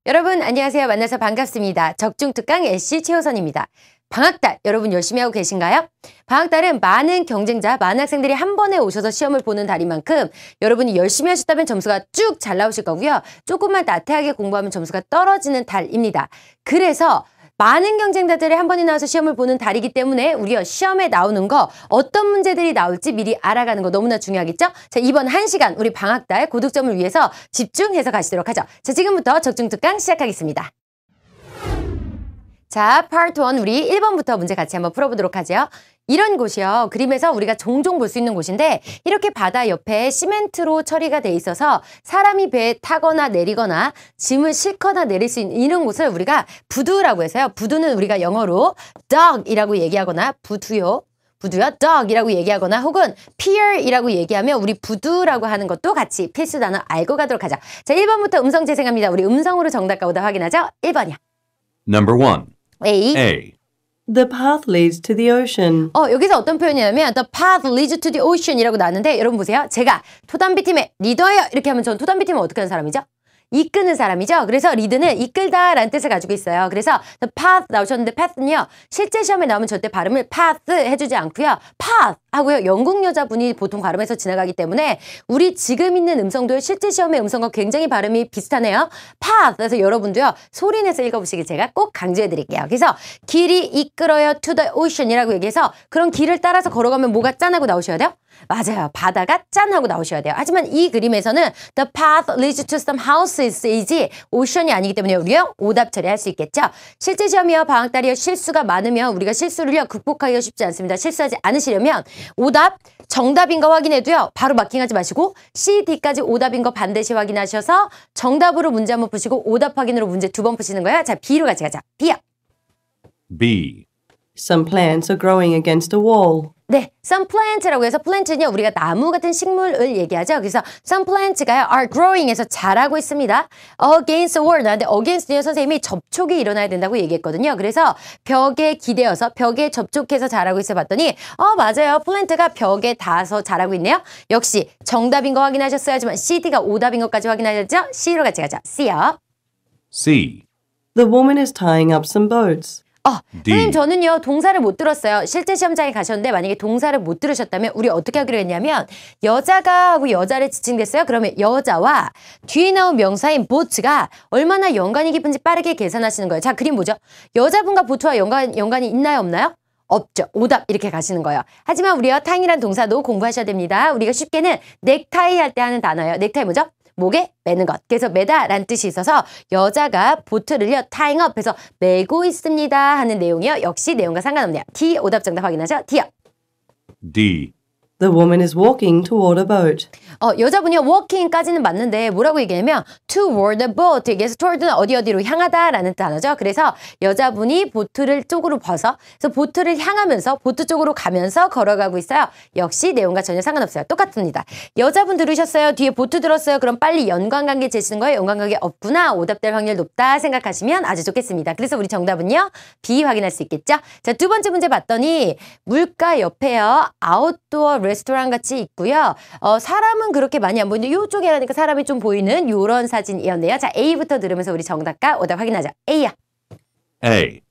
여러분 안녕하세요. 만나서 반갑습니다. 적중특강 SC 최호선입니다. 방학달 여러분 열심히 하고 계신가요? 방학달은 많은 경쟁자, 많은 학생들이 한 번에 오셔서 시험을 보는 달인 만큼 여러분이 열심히 하셨다면 점수가 쭉 잘 나오실 거고요. 조금만 나태하게 공부하면 점수가 떨어지는 달입니다. 그래서 많은 경쟁자들이 한 번에 나와서 시험을 보는 달이기 때문에 우리가 시험에 나오는 거 어떤 문제들이 나올지 미리 알아가는 거 너무나 중요하겠죠? 자, 이번 1시간 우리 방학달 고득점을 위해서 집중해서 가시도록 하죠. 자, 지금부터 적중특강 시작하겠습니다. 자, 파트 1 우리 1번부터 문제 같이 한번 풀어보도록 하죠. 이런 곳이요. 그림에서 우리가 종종 볼 수 있는 곳인데 이렇게 바다 옆에 시멘트로 처리가 돼 있어서 사람이 배에 타거나 내리거나 짐을 싣거나 내릴 수 있는 이런 곳을 우리가 부두라고 해서요. 부두는 우리가 영어로 dog이라고 얘기하거나 부두요, dog이라고 얘기하거나 혹은 pier이라고 얘기하면 우리 부두라고 하는 것도 같이 필수 단어 알고 가도록 하죠. 자, 1번부터 음성 재생합니다. 우리 음성으로 정답과 오답 확인하죠. 1번이요. Number 1. A. The path leads to the ocean. 여기서 어떤 표현이냐면 The path leads to the ocean 이라고 나왔는데 여러분 보세요. 제가 토담비팀의 리더예요. 이렇게 하면 전 토담비팀은 어떻게 하는 사람이죠? 이끄는 사람이죠. 그래서 리드는 이끌다 라는 뜻을 가지고 있어요. 그래서 the path 나오셨는데 path는요. 실제 시험에 나오면 절대 발음을 path 해주지 않고요. path 하고요. 영국 여자분이 보통 발음해서 지나가기 때문에 우리 지금 있는 음성도 실제 시험의 음성과 굉장히 발음이 비슷하네요. path. 그래서 여러분도요. 소리내서 읽어보시길 제가 꼭 강조해드릴게요. 그래서 길이 이끌어요 to the ocean 이라고 얘기해서 그런 길을 따라서 걸어가면 뭐가 짠하고 나오셔야 돼요? 맞아요. 바다가 짠하고 나오셔야 돼요. 하지만 이 그림에서는 the path leads to some houses이지 오션이 아니기 때문에 우리가 오답 처리할 수 있겠죠. 실제 시험이요. 방학달이요. 실수가 많으면 우리가 실수를요. 극복하기가 쉽지 않습니다. 실수하지 않으시려면 오답 정답인 거 확인해도요. 바로 마킹하지 마시고 C, D까지 오답인 거 반드시 확인하셔서 정답으로 문제 한번 푸시고 오답 확인으로 문제 2번 푸시는 거예요. 자, B로 같이 가자. B요. B. Some plants are growing against a wall. 네, some plant라고 해서 plant는요 우리가 나무 같은 식물을 얘기하죠. 그래서 some plants가요 are growing에서 자라고 있습니다. against the wall 나는데 against는요 선생님이 접촉이 일어나야 된다고 얘기했거든요. 그래서 벽에 기대어서 벽에 접촉해서 자라고 있어 봤더니 맞아요. plant가 벽에 닿아서 자라고 있네요. 역시 정답인 거 확인하셨어요. 하지만 C, D가 오답인 것까지 확인하셨죠? C로 같이 가자. C요. C. The woman is tying up some boats. 선생님 저는요 동사를 못 들었어요. 실제 시험장에 가셨는데 만약에 동사를 못 들으셨다면 우리 어떻게 하기로 했냐면 여자가 하고 여자를 지칭됐어요. 그러면 여자와 뒤에 나온 명사인 보트가 얼마나 연관이 깊은지 빠르게 계산하시는 거예요. 자, 그림 보죠. 여자분과 보트와 연관이 있나요 없나요? 없죠. 오답 이렇게 가시는 거예요. 하지만 우리요 타잉이라는 동사도 공부하셔야 됩니다. 우리가 쉽게는 넥타이 할 때 하는 단어예요. 넥타이 뭐죠? 목에 매는 것. 그래서 매다라는 뜻이 있어서 여자가 보트를요 tying up 해서 매고 있습니다 하는 내용이요. 역시 내용과 상관없네요. D 오답 정답 확인하죠. D요. D. The woman is walking toward a boat. 여자분이요 walking까지는 맞는데 뭐라고 얘기하냐면 toward the boat 여기에서 toward는 어디로 향하다라는 단어죠. 그래서 여자분이 보트를 쪽으로 벗어 그래서 보트를 향하면서 보트 쪽으로 가면서 걸어가고 있어요. 역시 내용과 전혀 상관없어요. 똑같습니다. 여자분 들으셨어요? 뒤에 보트 들었어요? 그럼 빨리 연관관계 제시는 거예요. 연관관계 없구나. 오답될 확률 높다 생각하시면 아주 좋겠습니다. 그래서 우리 정답은요. B 확인할 수 있겠죠. 자, 두 번째 문제 봤더니 물가 옆에요. 아웃도어 레스토랑 같이 있고요. 사람은 그렇게 많이 안 보이는데 이쪽에 하니까 사람이 좀 보이는 이런 사진이었네요. 자, A부터 들으면서 우리 정답과 오답 확인하자. A야. A.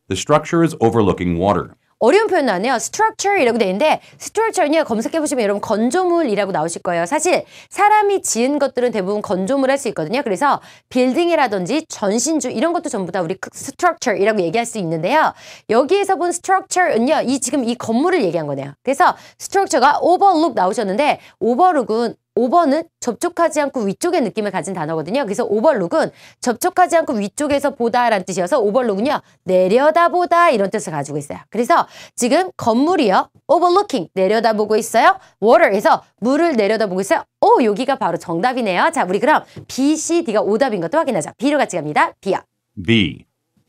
The structure is overlooking water. 어려운 표현 나왔네요. structure 이라고 되어 있는데 structure는요. 검색해보시면 여러분 건조물이라고 나오실 거예요. 사실 사람이 지은 것들은 대부분 건조물 할 수 있거든요. 그래서 빌딩이라든지 전신주 이런 것도 전부 다 우리 structure이라고 얘기할 수 있는데요. 여기에서 본 structure는요. 지금 이 건물을 얘기한 거네요. 그래서 structure가 overlook 나오셨는데 오버는 접촉하지 않고 위쪽의 느낌을 가진 단어거든요. 그래서 오버룩은 접촉하지 않고 위쪽에서 보다라는 뜻이어서 오버룩은요. 내려다보다 이런 뜻을 가지고 있어요. 그래서 지금 건물이요. overlooking 내려다보고 있어요. water에서 물을 내려다보고 있어요. 여기가 바로 정답이네요. 자, 우리 그럼 B, C, D가 오답인 것도 확인하자. B로 같이 갑니다. B요. B.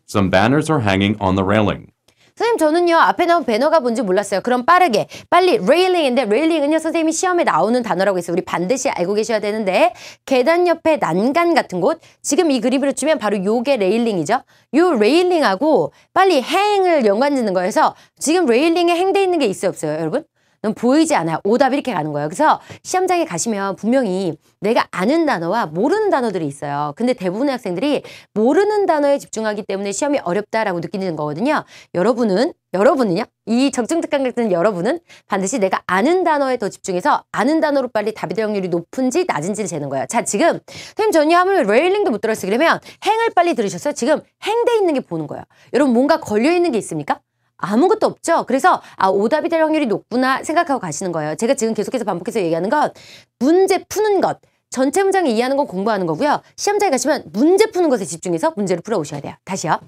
Some banners are hanging on the railing. 선생님 저는요 앞에 나온 배너가 뭔지 몰랐어요. 그럼 빨리 레일링인데 레일링은요 선생님이 시험에 나오는 단어라고 있어요. 우리 반드시 알고 계셔야 되는데 계단 옆에 난간 같은 곳 지금 이 그림으로 치면 바로 요게 레일링이죠. 요 레일링하고 빨리 행을 연관 짓는 거여서 지금 레일링에 행돼 있는 게 있어요 없어요 여러분? 넌 보이지 않아요. 오답 이렇게 가는 거예요. 그래서 시험장에 가시면 분명히 내가 아는 단어와 모르는 단어들이 있어요. 근데 대부분의 학생들이 모르는 단어에 집중하기 때문에 시험이 어렵다라고 느끼는 거거든요. 여러분은요? 이 적중특강 같은 여러분은 반드시 내가 아는 단어에 더 집중해서 아는 단어로 빨리 답이 될 확률이 높은지 낮은지를 재는 거예요. 자, 지금 선생님 전혀 하면 레일링도 못 들었어요. 그러면 행을 빨리 들으셨어요. 지금 행돼 있는 게 보는 거예요. 여러분 뭔가 걸려 있는 게 있습니까? 아무것도 없죠. 그래서 오답이 될 확률이 높구나 생각하고 가시는 거예요. 제가 지금 계속해서 반복해서 얘기하는 건 문제 푸는 것. 전체 문장을 이해하는 건 공부하는 거고요. 시험장에 가시면 문제 푸는 것에 집중해서 문제를 풀어오셔야 돼요. 다시요.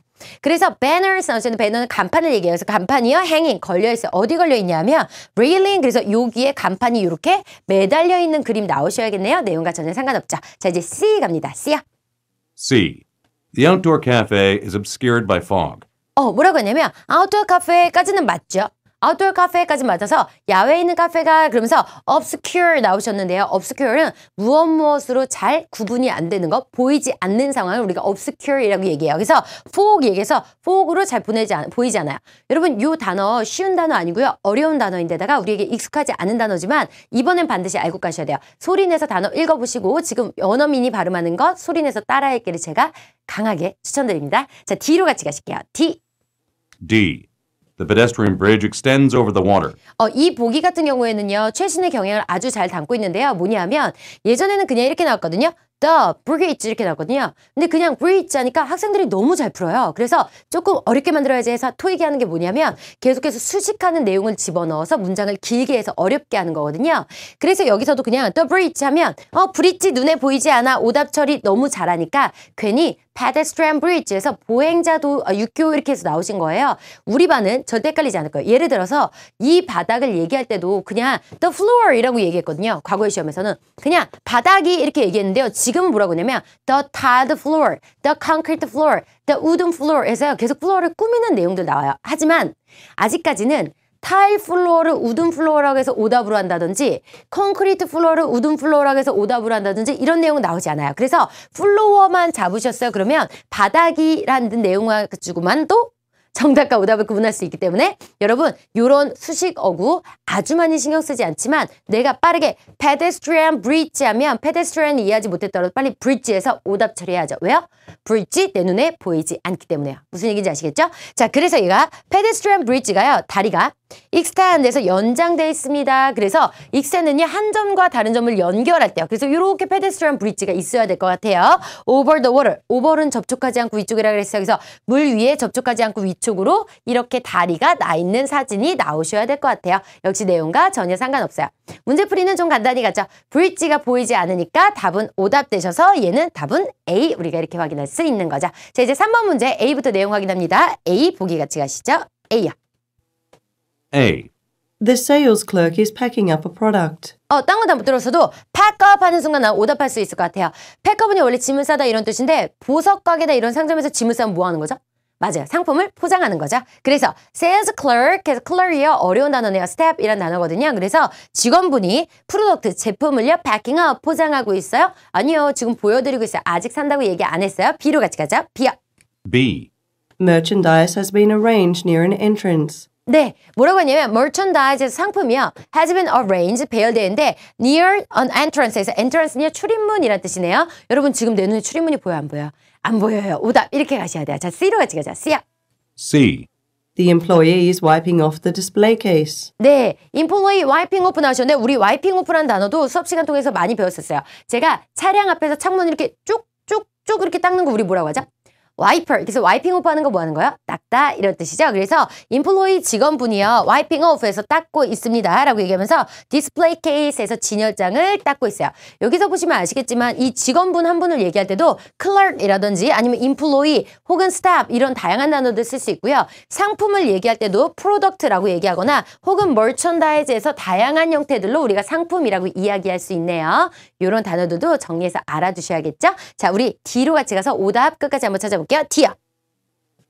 그래서 banners 나오시는 배너는 간판을 얘기해요. 그래서 간판이요. hanging 걸려있어요. 어디 걸려있냐면 railing 그래서 여기에 간판이 이렇게 매달려 있는 그림 나오셔야겠네요. 내용과 전혀 상관없죠. 자 이제 C 갑니다. C요. C. The outdoor cafe is obscured by fog. 뭐라고 했냐면 아웃도어 카페까지는 맞죠. 아웃도어 카페까지 맞아서 야외에 있는 카페가 그러면서 obscure 나오셨는데요. obscure는 무엇으로 잘 구분이 안 되는 것, 보이지 않는 상황을 우리가 obscure이라고 얘기해요. 그래서 fog 얘기해서 fog으로 잘 보이지 않아요. 여러분 이 단어 쉬운 단어 아니고요. 어려운 단어인데다가 우리에게 익숙하지 않은 단어지만 이번엔 반드시 알고 가셔야 돼요. 소리내서 단어 읽어보시고 지금 원어민이 발음하는 것 소리내서 따라 읽기를 제가 강하게 추천드립니다. 자, D로 같이 가실게요. D. D. The pedestrian bridge extends over the water. 이 보기 같은 경우에는요. 최신의 경향을 아주 잘 담고 있는데요. 뭐냐면 예전에는 그냥 이렇게 나왔거든요. The bridge 이렇게 나왔거든요. 근데 그냥 bridge 하니까 학생들이 너무 잘 풀어요. 그래서 조금 어렵게 만들어야지 해서 토익이 하는 게 뭐냐면 계속해서 수식하는 내용을 집어넣어서 문장을 길게 해서 어렵게 하는 거거든요. 그래서 여기서도 그냥 the bridge 하면 브릿지 눈에 보이지 않아 오답 처리 너무 잘하니까 괜히 pedestrian bridge에서 보행자도 육교 이렇게 해서 나오신 거예요. 우리 반은 절대 헷갈리지 않을 거예요. 예를 들어서 이 바닥을 얘기할 때도 그냥 the floor 이라고 얘기했거든요. 과거의 시험에서는 그냥 바닥이 이렇게 얘기했는데요. 지금은 뭐라고 하냐면 the tiled floor, the concrete floor, the wooden floor 에서 계속 플로어를 꾸미는 내용들 나와요. 하지만 아직까지는 타일 플로어를 우든 플로어라고 해서 오답으로 한다든지 콘크리트 플로어를 우든 플로어라고 해서 오답으로 한다든지 이런 내용은 나오지 않아요. 그래서 플로어만 잡으셨어요. 그러면 바닥이라는 내용을 가지고만도 정답과 오답을 구분할 수 있기 때문에 여러분 이런 수식 어구 아주 많이 신경 쓰지 않지만 내가 빠르게 pedestrian bridge 하면 pedestrian 이해하지 못했더라도 빨리 bridge에서 오답 처리해야죠. 왜요? bridge 내 눈에 보이지 않기 때문에요. 무슨 얘기인지 아시겠죠? 자, 그래서 얘가 pedestrian bridge가요. 다리가 extend에서 연장되어 있습니다. 그래서 extend는요 한 점과 다른 점을 연결할 때요. 그래서 이렇게 pedestrian bridge가 있어야 될 것 같아요. over the water. over는 접촉하지 않고 위쪽이라 그랬어요. 그래서 물 위에 접촉하지 않고 위쪽으로 이렇게 다리가 나 있는 사진이 나오셔야 될 것 같아요. 역시 내용과 전혀 상관없어요. 문제풀이는 좀 간단히 가죠. bridge가 보이지 않으니까 답은 오답 되셔서 얘는 답은 A 우리가 이렇게 확인할 수 있는 거죠. 자, 이제 3번 문제 A부터 내용 확인합니다. A 보기 같이 가시죠. A요. A. The sales clerk is packing up a product. 딴 건 다 못 들었어도 팩업 하는 순간 난 오답할 수 있을 것 같아요. 팩업은 원래 짐을 싸다 이런 뜻인데 보석 가게나 이런 상점에서 짐을 싸면 뭐 하는 거죠? 맞아요. 상품을 포장하는 거죠. 그래서 sales clerk, 그래서 clerk이요. 어려운 단어네요. step 이란 단어거든요. 그래서 직원분이 프로덕트, 제품을요. packing up, 포장하고 있어요. 아니요. 지금 보여드리고 있어요. 아직 산다고 얘기 안 했어요. B로 같이 가죠. B요. B. Merchandise has been arranged near an entrance. 네, 뭐라고 했냐면 merchandise 상품이요. has been arranged, 배열되는데 near an entrance에서 entrance는요. 출입문이란 뜻이네요. 여러분 지금 내 눈에 출입문이 보여 안 보여요? 안 보여요. 오답 이렇게 가셔야 돼요. 자, C로 같이 가자. C요. C. The employee is wiping off the display case. 네, employee wiping off 나오셨는데 우리 wiping off라는 단어도 수업 시간 통해서 많이 배웠었어요. 제가 차량 앞에서 창문 이렇게 쭉쭉쭉 이렇게 닦는 거 우리 뭐라고 하죠? 와이퍼. 그래서 와이핑 오프 하는 거 뭐 하는 거예요? 닦다 이런 뜻이죠. 그래서 인플로이 직원분이요. 와이핑 오프에서 닦고 있습니다. 라고 얘기하면서 디스플레이 케이스에서 진열장을 닦고 있어요. 여기서 보시면 아시겠지만 이 직원분 한 분을 얘기할 때도 클럭이라든지 아니면 인플로이 혹은 스탑 이런 다양한 단어들 쓸 수 있고요. 상품을 얘기할 때도 프로덕트라고 얘기하거나 혹은 멀천다이즈에서 다양한 형태들로 우리가 상품이라고 이야기할 수 있네요. 이런 단어들도 정리해서 알아두셔야겠죠. 자, 우리 D로 같이 가서 오답 끝까지 한번 찾아볼게요. D요.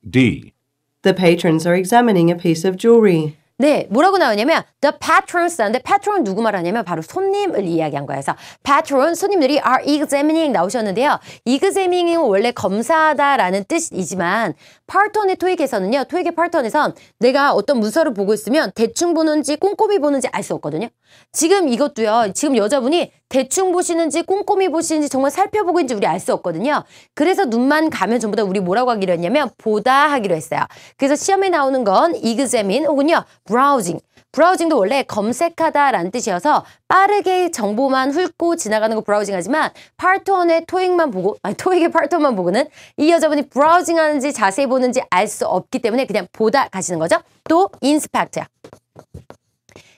D. The patrons are examining a piece of jewelry. 네, 뭐라고 나오냐면 the patrons 나오는데 patron 누구 말하냐면 바로 손님을 이야기한 거예요. 그래서 patron 손님들이 are examining 나오셨는데요. examining은 원래 검사하다라는 뜻이지만 part 1의 토익에서는요. 토익의 part 1에선 내가 어떤 문서를 보고 있으면 대충 보는지 꼼꼼히 보는지 알 수 없거든요. 지금 이것도요. 지금 여자분이 대충 보시는지 꼼꼼히 보시는지 정말 살펴보고 있는지 우리 알 수 없거든요. 그래서 눈만 가면 전부 다 우리 뭐라고 하기로 했냐면 보다 하기로 했어요. 그래서 시험에 나오는 건 examine 혹은요 browsing. 브라우징도 원래 검색하다라는 뜻이어서 빠르게 정보만 훑고 지나가는 거 브라우징 하지만 파트 1의 토익만 보고 토익의 파트 1만 보고는 이 여자분이 브라우징 하는지 자세히 보는지 알 수 없기 때문에 그냥 보다 가시는 거죠. 또 inspect야.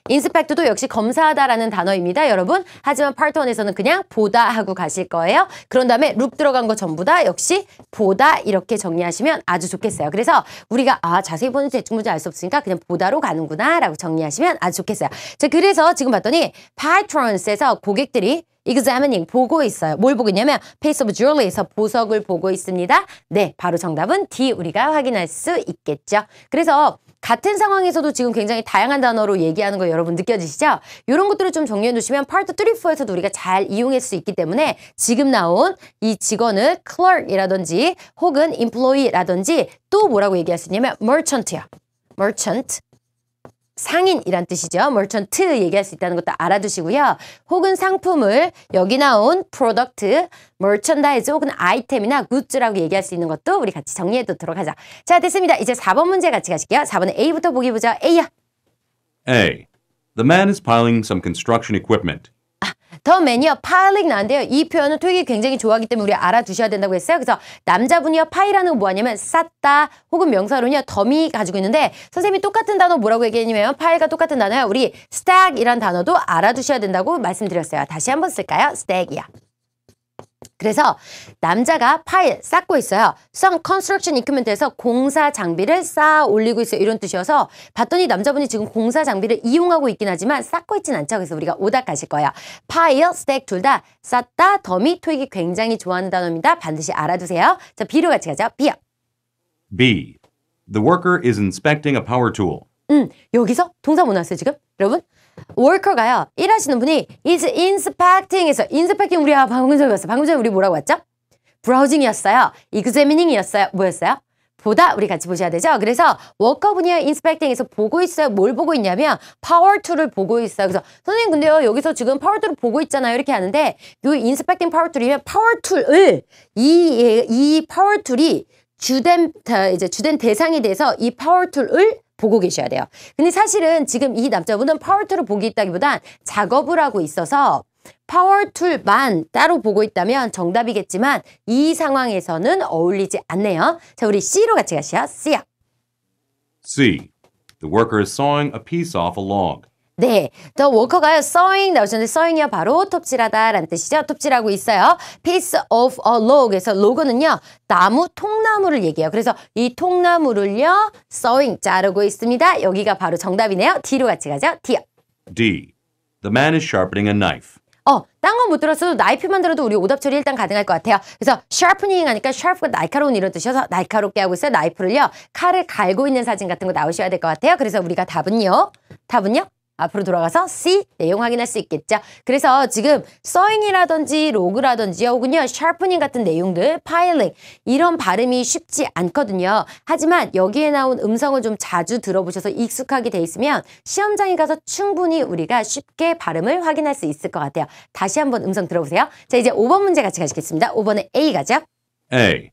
인스펙트도 역시 검사하다라는 단어입니다, 여러분. 하지만 파트 1에서는 그냥 보다 하고 가실 거예요. 그런 다음에 룩 들어간 거 전부 다 역시 보다 이렇게 정리하시면 아주 좋겠어요. 그래서 우리가 자세히 보는지 대충 보는지 알 수 없으니까 그냥 보다로 가는구나 라고 정리하시면 아주 좋겠어요. 자, 그래서 지금 봤더니 patrons에서 고객들이 examining 보고 있어요. 뭘 보고 있냐면 piece of jewelry에서 보석을 보고 있습니다. 네, 바로 정답은 D 우리가 확인할 수 있겠죠. 그래서 같은 상황에서도 지금 굉장히 다양한 단어로 얘기하는 거 여러분 느껴지시죠? 이런 것들을 좀 정리해 놓으시면 파트 3, 4에서도 우리가 잘 이용할 수 있기 때문에 지금 나온 이 직원을 clerk이라든지 혹은 employee라든지 또 뭐라고 얘기할 수 있냐면 merchant야. merchant. 상인이란 뜻이죠. merchant 얘기할 수 있다는 것도 알아두시고요. 혹은 상품을 여기 나온 product, merchandise 혹은 아이템이나 goods라고 얘기할 수 있는 것도 우리 같이 정리해 두도록 하자. 자, 됐습니다. 이제 4번 문제 같이 가실게요. 4번은 A부터 보기 보자. A야. A. The man is piling some construction equipment. 더 맨이요. 파일링 나는데요. 이 표현은 토익이 굉장히 좋아하기 때문에 우리 알아두셔야 된다고 했어요. 그래서 남자분이요. 파이라는 거 뭐하냐면 쌌다 혹은 명사로는요. 덤이 가지고 있는데 선생님이 똑같은 단어 뭐라고 얘기했냐면 파일과 똑같은 단어요. 우리 stack이란 단어도 알아두셔야 된다고 말씀드렸어요. 다시 한번 쓸까요? stack이야. 그래서 남자가 파일 쌓고 있어요. Some construction equipment에서 공사 장비를 쌓아 올리고 있어요. 이런 뜻이어서 봤더니 남자분이 지금 공사 장비를 이용하고 있긴 하지만 쌓고 있진 않죠. 그래서 우리가 오답 가실 거예요. 파일, 스택 둘 다 쌓다, 더미, 토익이 굉장히 좋아하는 단어입니다. 반드시 알아두세요. 자, B로 같이 가죠. B요. B. The worker is inspecting a power tool. 여기서 동사 뭐 나왔어요 지금? 여러분? 워커가요. 일하시는 분이 is inspecting에서 inspecting 우리 방금 전에 봤어요. 방금 전에 우리 뭐라고 했죠? 브라우징이었어요. examining이었어요. 뭐였어요? 보다 우리 같이 보셔야 되죠. 그래서 워커분이요. inspecting에서 보고 있어요. 뭘 보고 있냐면 파워 툴을 보고 있어요. 그래서 선생님 근데요. 여기서 지금 파워 툴을 보고 있잖아요. 이렇게 하는데 이 inspecting 파워 툴이면 파워 툴을 이 파워 툴이 주된 대상이 돼서 이 파워 툴을 보고 계셔야 돼요. 근데 사실은 지금 이 남자분은 파워툴을 보기 있다기보단 작업을 하고 있어서 파워툴만 따로 보고 있다면 정답이겠지만 이 상황에서는 어울리지 않네요. 자, 우리 C로 같이 가시죠. C요. C. The worker is sawing a piece off a log. 네, 더 워커가요. sawing 나오셨는데 sawing이요 바로 톱질하다라는 뜻이죠. 톱질하고 있어요. piece of a log에서 log는요 나무, 통나무를 얘기해요. 그래서 이 통나무를요 sawing 자르고 있습니다. 여기가 바로 정답이네요. D로 같이 가죠. D요. D. The man is sharpening a knife. 딴 건 못 들었어도 나이프만 들어도 우리 오답 처리 일단 가능할 것 같아요. 그래서 sharpening 하니까 sharp가 날카로운 이런 뜻이어서 날카롭게 하고 있어요. 나이프를요. 칼을 갈고 있는 사진 같은 거 나오셔야 될 것 같아요. 그래서 우리가 답은요. 앞으로 돌아가서 C 내용 확인할 수 있겠죠. 그래서 지금 sawing이라든지 로그라든지 혹은요 sharpening 같은 내용들, piling 이런 발음이 쉽지 않거든요. 하지만 여기에 나온 음성을 좀 자주 들어보셔서 익숙하게 돼 있으면 시험장에 가서 충분히 우리가 쉽게 발음을 확인할 수 있을 것 같아요. 다시 한번 음성 들어보세요. 자, 이제 5번 문제 같이 가시겠습니다. 5번에 A 가죠. A.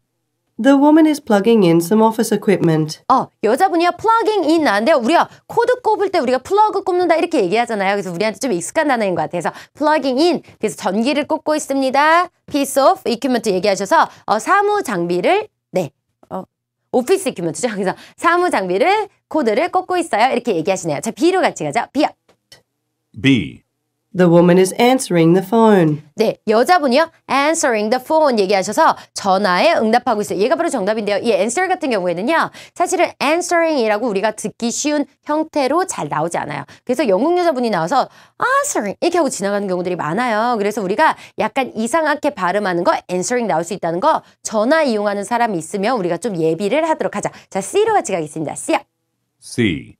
The woman is plugging in some office equipment. 여자분이요 plugging in 나는데요. 우리가 코드 꼽을 때 우리가 플러그 꼽는다 이렇게 얘기하잖아요. 그래서 우리한테 좀 익숙한 단어인 것 같아서 plugging in. 그래서 전기를 꼽고 있습니다. piece of equipment 얘기하셔서 사무 장비를 오피스 equipment죠. 그래서 사무 장비를 코드를 꼽고 있어요. 이렇게 얘기하시네요. 자, B로 같이 가죠. B요. B. The woman is answering the phone. 네, 여자분이요. answering the phone 얘기하셔서 전화에 응답하고 있어요. 얘가 바로 정답인데요. 이 answer 같은 경우에는요. 사실은 answering이라고 우리가 듣기 쉬운 형태로 잘 나오지 않아요. 그래서 영국 여자분이 나와서 answering 이렇게 하고 지나가는 경우들이 많아요. 그래서 우리가 약간 이상하게 발음하는 거 answering 나올 수 있다는 거 전화 이용하는 사람이 있으면 우리가 좀 예비를 하도록 하자. 자, C로 같이 가겠습니다. C요. C.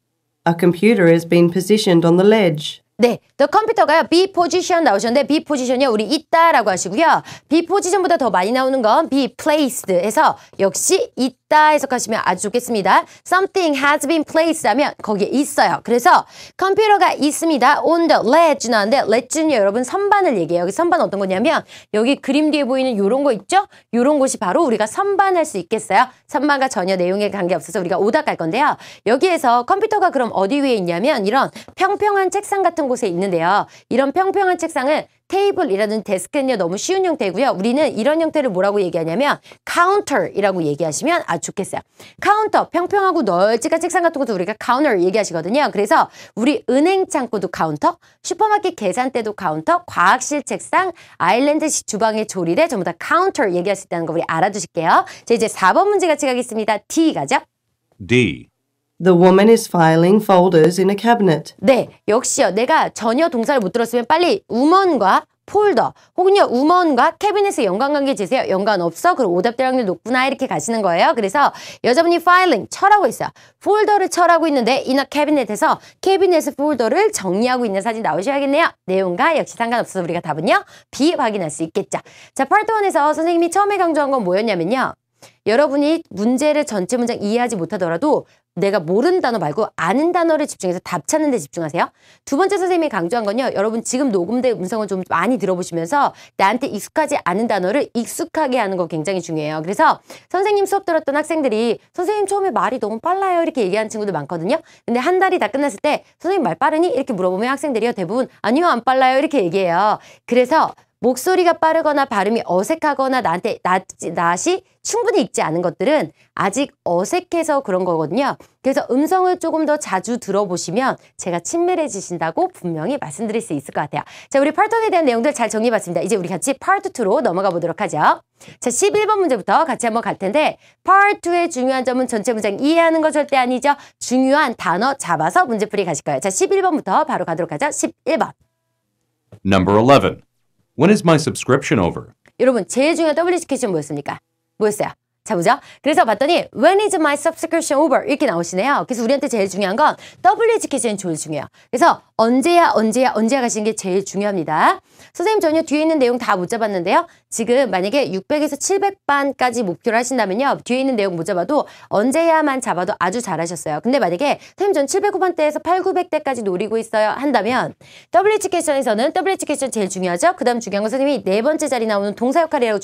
A computer has been positioned on the ledge. 네, the 컴퓨터가요. be position 나오셨는데 be position이요. 우리 있다라고 하시고요. be position보다 더 많이 나오는 건 be placed에서 역시 있다 해석하시면 아주 좋겠습니다. Something has been placed 하면 거기에 있어요. 그래서 컴퓨터가 있습니다. on the ledge 나왔는데 ledge는요. 여러분 선반을 얘기해요. 여기 선반 어떤 거냐면 여기 그림 뒤에 보이는 요런 거 있죠? 요런 곳이 바로 우리가 선반할 수 있겠어요. 선반과 전혀 내용에 관계없어서 우리가 오답 갈 건데요. 여기에서 컴퓨터가 그럼 어디 위에 있냐면 이런 평평한 책상 같은 곳에 있는데요. 이런 평평한 책상을 테이블이라든지 데스크는요. 너무 쉬운 형태고요. 우리는 이런 형태를 뭐라고 얘기하냐면 카운터이라고 얘기하시면 아주 좋겠어요. 카운터, 평평하고 널찍한 책상 같은 것도 우리가 카운터 얘기하시거든요. 그래서 우리 은행 창고도 카운터, 슈퍼마켓 계산대도 카운터, 과학실 책상, 아일랜드식 주방의 조리대 전부 다 카운터 얘기할 수 있다는 거 우리 알아두실게요. 자, 이제 4번 문제 같이 가겠습니다. D 가죠. D. The woman is filing folders in a cabinet. 네, 역시요. 내가 전혀 동사를 못 들었으면 빨리 우먼과 폴더 혹은요 우먼과 캐비넷에 연관관계 주세요. 연관 없어? 그럼 오답될 확률 높구나 이렇게 가시는 거예요. 그래서 여자분이 파일링 쳐라고 있어요. 폴더를 쳐라고 있는데 이나 캐비넷에서 캐비넷의 폴더를 정리하고 있는 사진 나오셔야겠네요. 내용과 역시 상관없어서 우리가 답은요 B 확인할 수 있겠죠. 자, 파트 1에서 선생님이 처음에 강조한 건 뭐였냐면요. 여러분이 문제를 전체 문장 이해하지 못하더라도 내가 모르는 단어 말고 아는 단어를 집중해서 답 찾는 데 집중하세요. 두 번째 선생님이 강조한 건요. 여러분 지금 녹음된 음성을 좀 많이 들어보시면서 나한테 익숙하지 않은 단어를 익숙하게 하는 거 굉장히 중요해요. 그래서 선생님 수업 들었던 학생들이 선생님 처음에 말이 너무 빨라요 이렇게 얘기하는 친구들 많거든요. 근데 한 달이 다 끝났을 때 선생님 말 빠르니? 이렇게 물어보면 학생들이요. 대부분 아니요 안 빨라요 이렇게 얘기해요. 그래서 목소리가 빠르거나 발음이 어색하거나 나한테 낯이 충분히 익지 않은 것들은 아직 어색해서 그런 거거든요. 그래서 음성을 조금 더 자주 들어보시면 제가 친밀해지신다고 분명히 말씀드릴 수 있을 것 같아요. 자, 우리 파트 1에 대한 내용들 잘 정리해봤습니다. 이제 우리 같이 파트 2로 넘어가 보도록 하죠. 자, 11번 문제부터 같이 한번 갈 텐데 파트 2의 중요한 점은 전체 문장 이해하는 거 절대 아니죠. 중요한 단어 잡아서 문제풀이 가실 거예요. 자, 11번부터 바로 가도록 하죠. 11번. Number 11. When is my subscription over? 여러분 제일 중요한 WH 퀴즈 뭐였습니까? 뭐였어요? 자, 보죠. 그래서 봤더니 When is my subscription over? 이렇게 나오시네요. 그래서 우리한테 제일 중요한 건 WH 퀴즈는 제일 중요해요. 그래서 언제야 가시는 게 제일 중요합니다. 선생님 전혀 뒤에 있는 내용 다 못 잡았는데요. 지금 만약에 600에서 700반까지 목표를 하신다면요. 뒤에 있는 내용 못 잡아도 언제야만 잡아도 아주 잘하셨어요. 근데 만약에 선생님 전 700후반대에서 8, 900대까지 노리고 있어요 한다면 WH 퀘션에서는 WH 퀘션 제일 중요하죠. 그 다음 중요한 건 선생님이 네 번째 자리 나오는 동사 역할이라고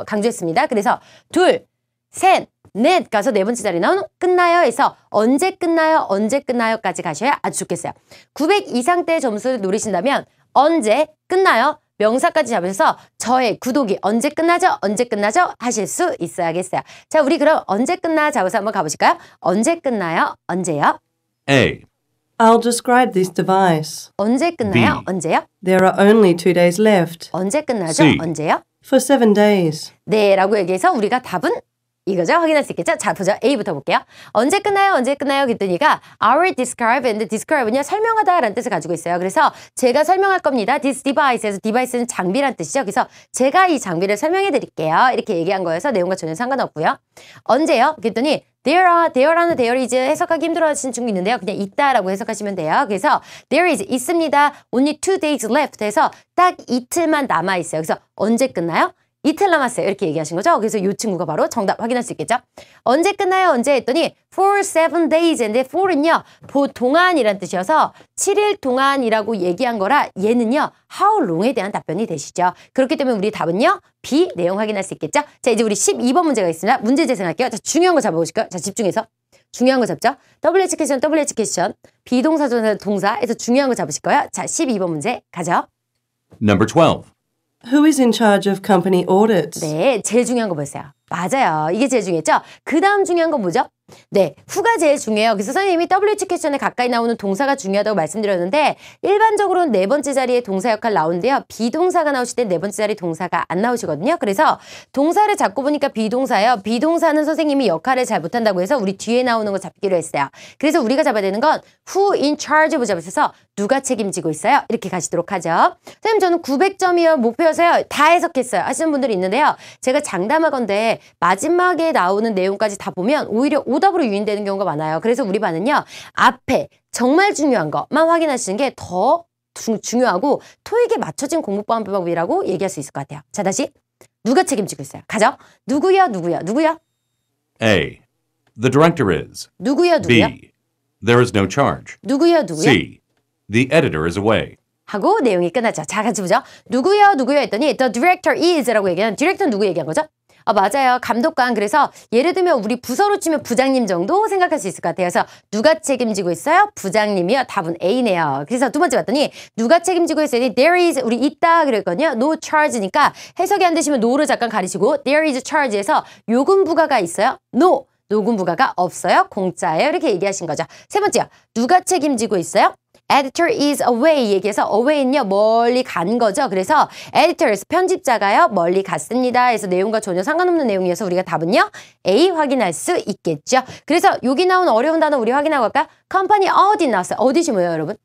강조했습니다. 그래서 둘, 셋, 넷 가서 네 번째 자리 나오는 끝나요 에서 언제 끝나요까지 가셔야 아주 좋겠어요. 900 이상대의 점수를 노리신다면 언제 끝나요? 명사까지 잡으셔서 저의 구독이 언제 끝나죠 하실 수 있어야겠어요. 자, 우리 그럼 언제 끝나 잡아서 한번 가보실까요? 언제 끝나요? 언제요? A. I'll describe this device. 언제 끝나요? B. 언제요? There are only 2 days left. 언제 끝나죠? C. 언제요? For 7 days. 네, 라고 얘기해서 우리가 답은 이거죠? 확인할 수 있겠죠? 자, 보죠. A부터 볼게요. 언제 끝나요? 그랬더니가 I will describe and describe는요. 설명하다 라는 뜻을 가지고 있어요. 그래서 제가 설명할 겁니다. This device에서 device는 장비란 뜻이죠. 그래서 제가 이 장비를 설명해 드릴게요. 이렇게 얘기한 거여서 내용과 전혀 상관없고요. 언제요? 그랬더니 there라는 there is 해석하기 힘들어하시는 친구 있는데요. 그냥 있다라고 해석하시면 돼요. 그래서 there is 있습니다. Only 2 days left 해서 딱 이틀만 남아있어요. 그래서 언제 끝나요? 이틀 남았어요. 이렇게 얘기하신 거죠. 그래서 이 친구가 바로 정답 확인할 수 있겠죠. 언제 끝나요? 언제 했더니 for 7 days인데 for는요. 동안이란 뜻이어서 7일 동안이라고 얘기한 거라 얘는요. how long에 대한 답변이 되시죠. 그렇기 때문에 우리 답은요. B 내용 확인할 수 있겠죠. 자, 이제 우리 12번 문제가 있습니다. 문제 재생할게요. 자, 중요한 거 잡아보실까요? 자, 집중해서. 중요한 거 잡죠. WH 퀘션, 비동사, 동사에서 중요한 거 잡으실 거예요. 자, 12번 문제 가죠. Number 12. Who is in charge of company audits? 네, 제일 중요한 거 보세요. 맞아요. 이게 제일 중요했죠? 그 다음 중요한 건 뭐죠? 네, who가 제일 중요해요. 그래서 선생님이 WH 퀘션에 가까이 나오는 동사가 중요하다고 말씀드렸는데 일반적으로는 네 번째 자리에 동사 역할 나오는데요. 비동사가 나오실 때 네 번째 자리 동사가 안 나오시거든요. 그래서 동사를 잡고 보니까 비동사예요. 비동사는 선생님이 역할을 잘 못한다고 해서 우리 뒤에 나오는 거 잡기로 했어요. 그래서 우리가 잡아야 되는 건 who in charge부 잡으셔서 누가 책임지고 있어요? 이렇게 가시도록 하죠. 선생님 저는 900점이요. 목표여서요. 다 해석했어요. 하시는 분들이 있는데요. 제가 장담하건대 마지막에 나오는 내용까지 다 보면 오히려 오답으로 유인되는 경우가 많아요. 그래서 우리 반은요. 앞에 정말 중요한 것만 확인하시는 게 더 중요하고 토익에 맞춰진 공부 방법이라고 얘기할 수 있을 것 같아요. 자, 다시. 누가 책임지고 있어요? 가죠. 누구야? A. The director is. 누구야? B. There is no charge. 누구야? C. The editor is away. 하고 내용이 끝났죠. 자, 같이 보죠. 누구야 했더니 the director is라고 얘기하는 디렉터는 누구 얘기한 거죠? 맞아요. 감독관. 그래서 예를 들면 우리 부서로 치면 부장님 정도 생각할 수 있을 것 같아요. 그래서 누가 책임지고 있어요? 부장님이요. 답은 A네요. 그래서 두 번째 봤더니 누가 책임지고 있어요? There is 우리 있다 그랬거든요. No charge니까 해석이 안 되시면 no를 잠깐 가리시고 there is charge에서 요금 부과가 있어요? No. 요금 부과가 없어요. 공짜예요. 이렇게 얘기하신 거죠. 세 번째요. 누가 책임지고 있어요? Editor is away 얘기해서 away는요 멀리 간 거죠. 그래서 editors 편집자가요 멀리 갔습니다. 그래서 내용과 전혀 상관없는 내용이어서 우리가 답은요 A 확인할 수 있겠죠. 그래서 여기 나온 어려운 단어 우리 확인하고 갈까? 컴퍼니 어디 나왔어요? 어디시 뭐예요 여러분?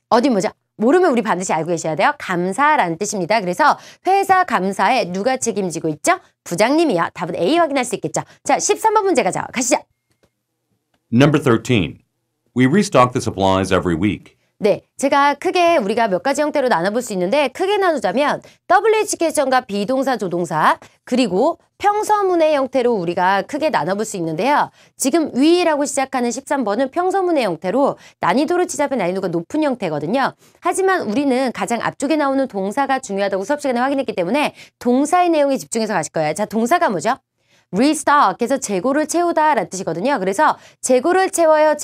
어디 뭐죠? 모르면 우리 반드시 알고 계셔야 돼요. 감사라는 뜻입니다. 그래서 회사 감사에 누가 책임지고 있죠? 부장님이야. 답은 A 확인할 수 있겠죠. 자 13번 문제 가죠. 가시죠. Number 13. We restock the supplies every week. 네, 제가 크게 우리가 몇 가지 형태로 나눠볼 수 있는데 크게 나누자면 WHKS과 비동사, 조동사 그리고 평서문의 형태로 우리가 크게 나눠볼 수 있는데요. 지금 위라고 시작하는 13번은 평서문의 형태로 난이도를 치자면 난이도가 높은 형태거든요. 하지만 우리는 가장 앞쪽에 나오는 동사가 중요하다고 수업 시간에 확인했기 때문에 동사의 내용에 집중해서 가실 거예요. 자, 동사가 뭐죠? restock 해서 재고를 채우다 라는 뜻이거든요. 그래서 재고를 채워요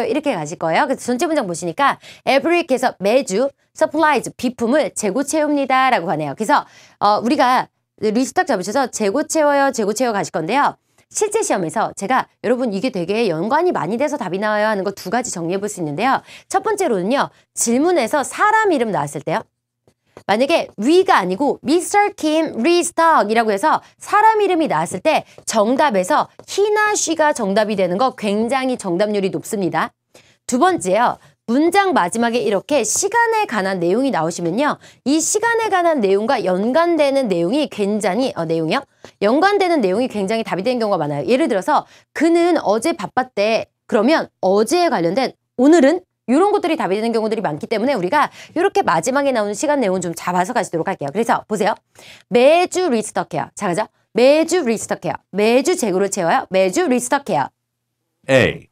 이렇게 가실 거예요. 그래서 전체 문장 보시니까 every week 해서 매주 supplies 비품을 재고 채웁니다 라고 하네요. 그래서 우리가 restock 잡으셔서 재고 채워요 가실 건데요. 실제 시험에서 제가 여러분 이게 되게 연관이 많이 돼서 답이 나와요 하는 거 두 가지 정리해 볼 수 있는데요. 첫 번째로는요. 질문에서 사람 이름 나왔을 때요. 만약에 위가 아니고 Mr. Kim restock이라고 해서 사람 이름이 나왔을 때 정답에서 he나 she가 정답이 되는 거 굉장히 정답률이 높습니다. 두 번째요. 문장 마지막에 이렇게 시간에 관한 내용이 나오시면요. 이 시간에 관한 내용과 연관되는 내용이 굉장히 연관되는 내용이 굉장히 답이 되는 경우가 많아요. 예를 들어서 그는 어제 바빴대. 그러면 어제에 관련된 오늘은 이런 것들이 답이 되는 경우들이 많기 때문에 우리가 이렇게 마지막에 나오는 시간 내용은 좀 잡아서 가시도록 할게요. 그래서 보세요. 매주 리스톡해요. 자, 가죠. 매주 리스톡해요. 매주 재고를 채워요. 매주 리스톡해요. A.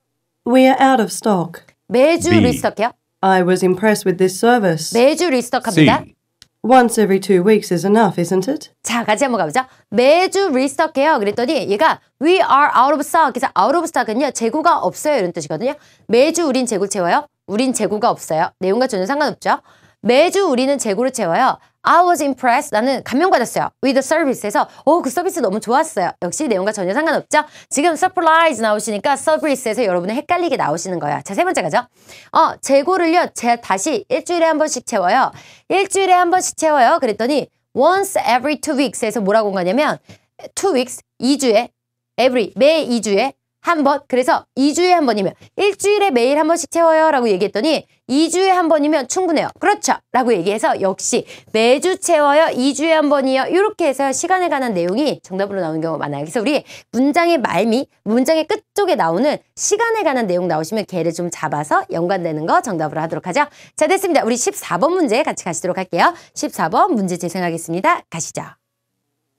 We are out of stock. 매주 B. 리스톡해요. I was impressed with this service. 매주 리스톡합니다. C. Once every 2 weeks is enough, isn't it? 자, 같이 한번 가보죠. 매주 리스톡해요. 그랬더니 얘가 we are out of stock. 그래서 out of stock은요. 재고가 없어요. 이런 뜻이거든요. 매주 우린 재고를 채워요. 우린 재고가 없어요. 내용과 전혀 상관없죠. 매주 우리는 재고를 채워요. I was impressed. 나는 감명받았어요. With the service에서 그 서비스 너무 좋았어요. 역시 내용과 전혀 상관없죠. 지금 surprise 나오시니까 service에서 여러분은 헷갈리게 나오시는 거예요. 자, 세 번째 가죠. 재고를요. 다시 일주일에 한 번씩 채워요. 일주일에 한 번씩 채워요. 그랬더니 once every 2 weeks에서 뭐라고 온 거냐면 2 weeks, 2주에 every, 매 2주에 한 번. 그래서 2주에 한 번이면 일주일에 매일 한 번씩 채워요 라고 얘기했더니 2주에 한 번이면 충분해요. 그렇죠. 라고 얘기해서 역시 매주 채워요. 2주에 한 번이요. 이렇게 해서 시간에 관한 내용이 정답으로 나오는 경우가 많아요. 그래서 우리 문장의 말미, 문장의 끝쪽에 나오는 시간에 관한 내용 나오시면 걔를 좀 잡아서 연관되는 거 정답으로 하도록 하죠. 자, 됐습니다. 우리 14번 문제 같이 가시도록 할게요. 14번 문제 재생하겠습니다. 가시죠.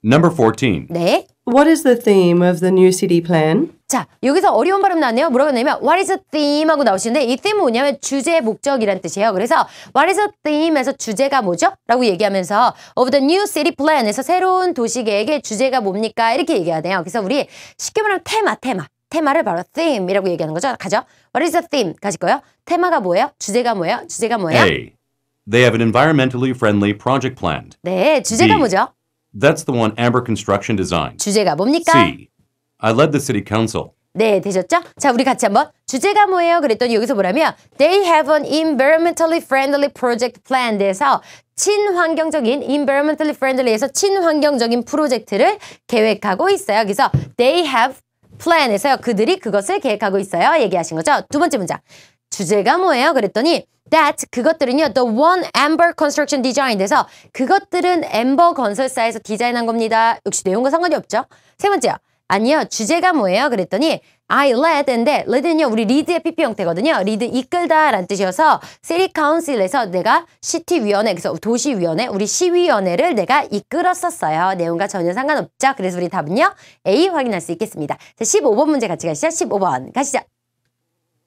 Number 14. 네. What is the theme of the new city plan? 자, 여기서 어려운 발음 나왔네요. 뭐라고 했냐면 What is the theme? 하고 나오시는데 이 theme은 뭐냐면 주제, 목적이란 뜻이에요. 그래서 What is the theme에서 주제가 뭐죠? 라고 얘기하면서 of the new city plan에서 새로운 도시계획의 주제가 뭡니까? 이렇게 얘기해야 돼요. 그래서 우리 쉽게 말하면 테마를 바로 theme이라고 얘기하는 거죠. 가죠? What is the theme? 가실 거예요? 테마가 뭐예요? 주제가 뭐예요? 주제가 뭐예요? A. They have an environmentally friendly project planned. 네, 주제가 B. 뭐죠? That's the one Amber Construction designed. 주제가 뭡니까? C. I led the city council. 네, 되셨죠? 자, 우리 같이 한번 주제가 뭐예요? 그랬더니 여기서 뭐라면 They have an environmentally friendly project plan 에서 친환경적인 environmentally friendly에서 친환경적인 프로젝트를 계획하고 있어요. 그래서 they have plan에서요. 그들이 그것을 계획하고 있어요. 얘기하신 거죠. 두 번째 문장. 주제가 뭐예요? 그랬더니 that 그것들은요. The one Amber Construction Designed에서 그것들은 엠버 건설사에서 디자인한 겁니다. 역시 내용과 상관이 없죠. 세 번째요. 아니요. 주제가 뭐예요? 그랬더니 I led인데 led는요 우리 lead의 PP 형태거든요. lead 이끌다 라는 뜻이어서 city council에서 내가 시티위원회 그래서 도시위원회 우리 시위원회를 내가 이끌었었어요. 내용과 전혀 상관없죠. 그래서 우리 답은요 A 확인할 수 있겠습니다. 자, 15번 문제 같이 가시죠. 15번 가시죠.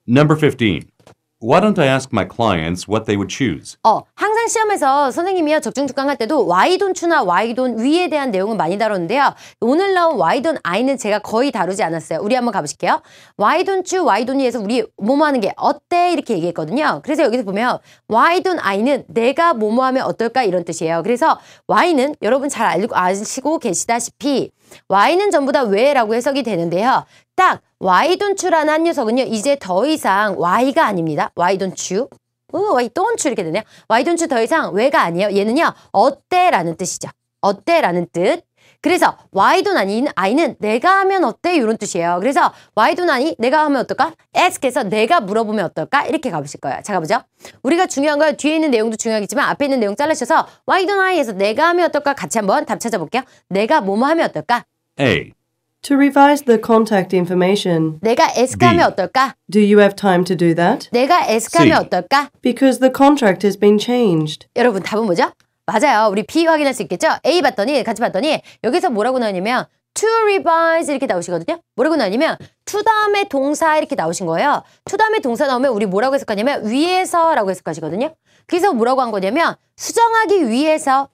Number 15. Why don't I ask my clients what they would choose? 항상 시험에서 선생님이요 적중특강할 때도 why don't you나 why don't we에 대한 내용은 많이 다뤘는데요. 오늘 나온 why don't I는 제가 거의 다루지 않았어요. 우리 한번 가보실게요. why don't you, why don't you에서 우리 뭐뭐 하는 게 어때 이렇게 얘기했거든요. 그래서 여기서 보면 why don't I는 내가 뭐뭐 하면 어떨까 이런 뜻이에요. 그래서 why는 여러분 잘 아시고 계시다시피 why는 전부 다 왜라고 해석이 되는데요. 딱 why don't you라는 한 녀석은요. 이제 더 이상 why가 아닙니다. why don't you? why don't you 이렇게 되네요. why don't you 더 이상 왜가 아니에요. 얘는요. 어때라는 뜻이죠. 어때라는 뜻. 그래서 why don't I는 내가 하면 어때? 이런 뜻이에요. 그래서 why don't I? 내가 하면 어떨까? ask에서 내가 물어보면 어떨까? 이렇게 가보실 거예요. 자, 가보죠. 우리가 중요한 건 뒤에 있는 내용도 중요하겠지만 앞에 있는 내용 잘라셔서 why don't I에서 내가 하면 어떨까? 같이 한번 답 찾아볼게요. 내가 뭐뭐 하면 어떨까? A. To revise the contact information. 내가 ask하면 어떨까? Do you have time to do that? 내가 ask하면 C. 어떨까? Because the contract has been changed. 여러분 답은 뭐죠? 맞아요. 우리 B 확인할 수 있겠죠? A 같이 봤더니 여기서 뭐라고 나오냐면 to revise 이렇게 나오시거든요. 뭐라고 나오냐면 to 다음에 동사 이렇게 나오신 거예요. to 다음에 동사 나오면 우리 뭐라고 해석하냐면 위에서라고 해석하시거든요. 그래서 뭐라고 한 거냐면 수정하기 위해서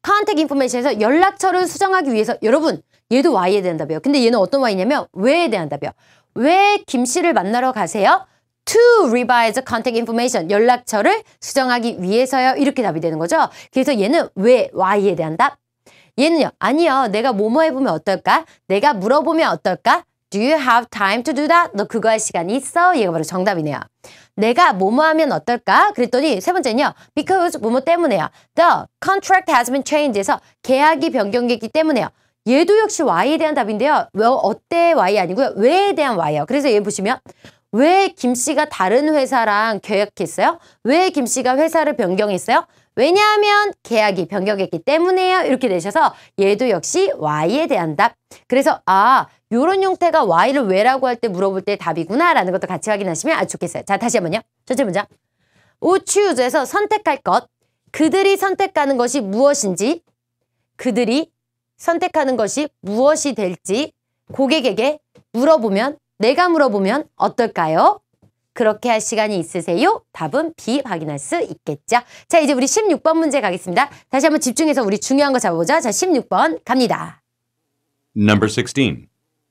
contact information에서 연락처를 수정하기 위해서 여러분 얘도 Y에 대한 답이에요. 근데 얘는 어떤 Y냐면 왜에 대한 답이에요. 왜 김 씨를 만나러 가세요? To revise contact information. 연락처를 수정하기 위해서요. 이렇게 답이 되는 거죠. 그래서 얘는 왜 Y에 대한 답. 얘는요. 아니요. 내가 뭐뭐 해보면 어떨까? 내가 물어보면 어떨까? Do you have time to do that? 너 그거 할 시간이 있어? 얘가 바로 정답이네요. 내가 뭐뭐 하면 어떨까? 그랬더니 세 번째는요. Because 뭐뭐 때문에요. The contract has been changed에서 계약이 변경됐기 때문에요. 얘도 역시 Y에 대한 답인데요. 왜 어때 Y 아니고요. 왜에 대한 Y예요. 그래서 얘 보시면 왜 김 씨가 다른 회사랑 계약했어요? 왜 김 씨가 회사를 변경했어요? 왜냐하면 계약이 변경했기 때문에요. 이렇게 되셔서 얘도 역시 Y에 대한 답. 그래서 요런 형태가 Y를 왜라고 할 때 물어볼 때 답이구나 라는 것도 같이 확인하시면 아주 좋겠어요. 자, 다시 한번요. 첫째 문장. would choose에서 선택할 것. 그들이 선택하는 것이 무엇인지 그들이 선택하는 것이 무엇이 될지 고객에게 물어보면 내가 물어보면 어떨까요? 그렇게 할 시간이 있으세요? 답은 B 확인할 수 있겠죠. 자, 이제 우리 16번 문제 가겠습니다. 다시 한번 집중해서 우리 중요한 거 잡아보자. 자, 16번 갑니다. Number 16.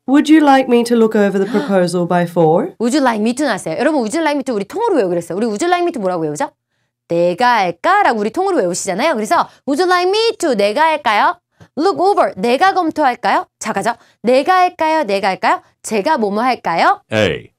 Would you like me to look over the proposal by 4? Would you like me to 나왔어요. 여러분 would you like me to 우리 통으로 외우기로 했어요. 우리 would you like me to 뭐라고 외우죠? 내가 할까? 라고 우리 통으로 외우시잖아요. 그래서 would you like me to 내가 할까요? Look over. 내가 검토할까요? 자, 가죠. 내가 할까요? 내가 할까요? 제가 뭐뭐 할까요? A.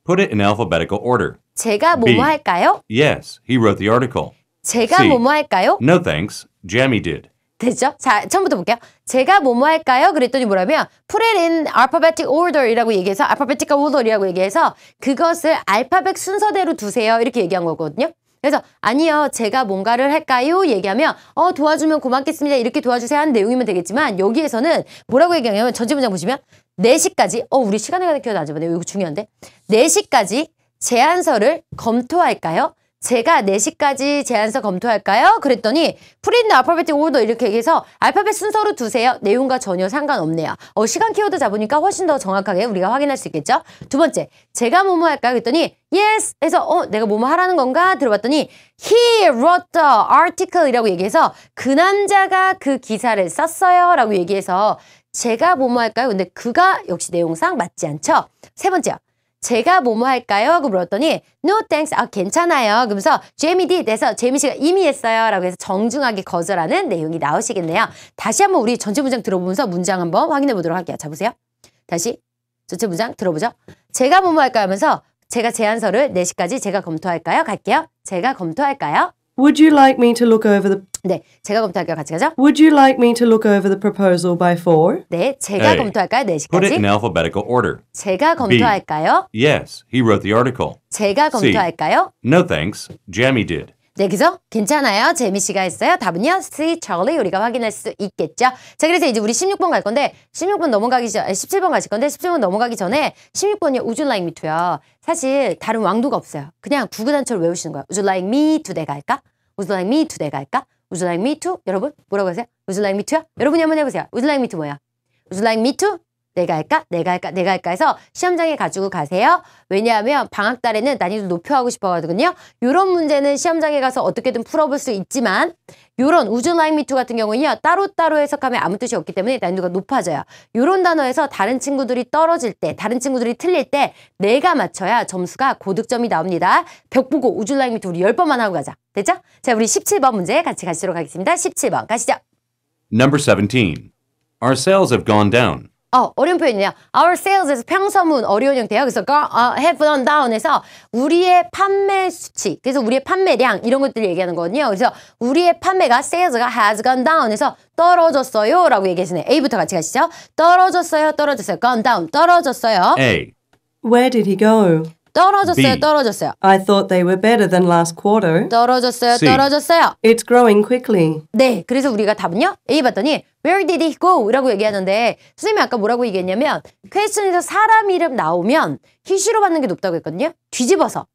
Put it in alphabetical order. 제가 B. 뭐뭐 할까요? Yes, he wrote the article. 제가 C. 뭐뭐 할까요? No thanks, Jamie did. 됐죠? 자, 처음부터 볼게요. 제가 뭐뭐 할까요? 그랬더니 뭐라면 put it in alphabetic order이라고 얘기해서 alphabetical order이라고 얘기해서 그것을 알파벳 순서대로 두세요. 이렇게 얘기한 거거든요. 그래서 아니요. 제가 뭔가를 할까요? 얘기하면 도와주면 고맙겠습니다. 이렇게 도와주세요 하는 내용이면 되겠지만 여기에서는 뭐라고 얘기하냐면 전체 문장 보시면 4시까지 우리 시간에 관한 기억이 나죠. 이거 중요한데 4시까지 제안서를 검토할까요? 제가 4시까지 제안서 검토할까요? 그랬더니 put it in alphabetic order 이렇게 얘기해서 알파벳 순서로 두세요. 내용과 전혀 상관없네요. 시간 키워드 잡으니까 훨씬 더 정확하게 우리가 확인할 수 있겠죠? 두 번째, 제가 뭐뭐 할까요? 그랬더니 yes 해서 내가 뭐뭐 하라는 건가? 들어봤더니 he wrote the article 이라고 얘기해서 그 남자가 그 기사를 썼어요 라고 얘기해서 제가 뭐뭐 할까요? 근데 그가 역시 내용상 맞지 않죠? 세 번째요. 제가 뭐뭐 할까요? 하고 물었더니 no thanks, 괜찮아요. 그러면서 Jamie did 해서 제이미 씨가 이미 했어요. 라고 해서 정중하게 거절하는 내용이 나오시겠네요. 다시 한번 우리 전체 문장 들어보면서 문장 한번 확인해 보도록 할게요. 자, 보세요. 다시 전체 문장 들어보죠. 제가 뭐뭐 할까요? 하면서 제가 제안서를 4시까지 제가 검토할까요? 갈게요. 제가 검토할까요? Would you like me to look over the 네, 제가 검토할까요? 같이 가죠. Would you like me to look over the proposal by 4? 네, 제가 A. 검토할까요? Put it in 4시까지. alphabetical order. 제가 검토할까요? Yes, he wrote the article. 제가 검토할까요? No thanks, Jamie did. 네, 그죠? 괜찮아요. 재미 씨가 했어요. 답은요. C, Charlie. 우리가 확인할 수 있겠죠. 자, 그래서 이제 우리 16번 갈 건데 16번 넘어가기 전, 17번 가실 건데 17번 넘어가기 전에 16번이요. Would you like me to요. 사실 다른 왕도가 없어요. 그냥 구구단처를 외우시는 거예요. Would you like me to 내가 할까? Would you like me to 내가 할까? Would you like me to? 여러분 뭐라고 하세요? Would you like me to요? 여러분이 한번 해보세요. Would you like me to 뭐야? Would you like me to? 내가 할까? 내가 할까? 내가 할까? 해서 시험장에 가지고 가세요. 왜냐하면 방학 달에는 난이도 높여하고 싶어가거든요. 이런 문제는 시험장에 가서 어떻게든 풀어볼 수 있지만 요런 would you like me to 같은 경우는요. 따로따로 해석하면 아무 뜻이 없기 때문에 난이도가 높아져요. 요런 단어에서 다른 친구들이 떨어질 때, 다른 친구들이 틀릴 때 내가 맞춰야 점수가 고득점이 나옵니다. 벽 보고 would you like me to 우리 10번만 하고 가자. 됐죠? 자, 우리 17번 문제 같이 가시도록 하겠습니다. 17번 가시죠. Number 17. Our sales have gone down. 어려운 표현이네요. Our sales에서 평서문 어려운 형태예요. 그래서 have gone down에서 우리의 판매 수치, 그래서 우리의 판매량 이런 것들을 얘기하는 거거든요. 그래서 우리의 판매가 sales가 has gone down에서 떨어졌어요 라고 얘기하시네요. A부터 같이 가시죠. 떨어졌어요. gone down, 떨어졌어요. A. Where did he go? 떨어졌어요. B. 떨어졌어요. I thought they were better than last quarter. 떨어졌어요. C. 떨어졌어요. It's growing quickly. 네, 그래서 우리가 답은요. A 봤더니 Where did he go? 라고 얘기하는데 선생님이 아까 뭐라고 얘기했냐면 퀘스천에서 사람 이름 나오면 히시로 받는 게 높다고 했거든요. 뒤집어서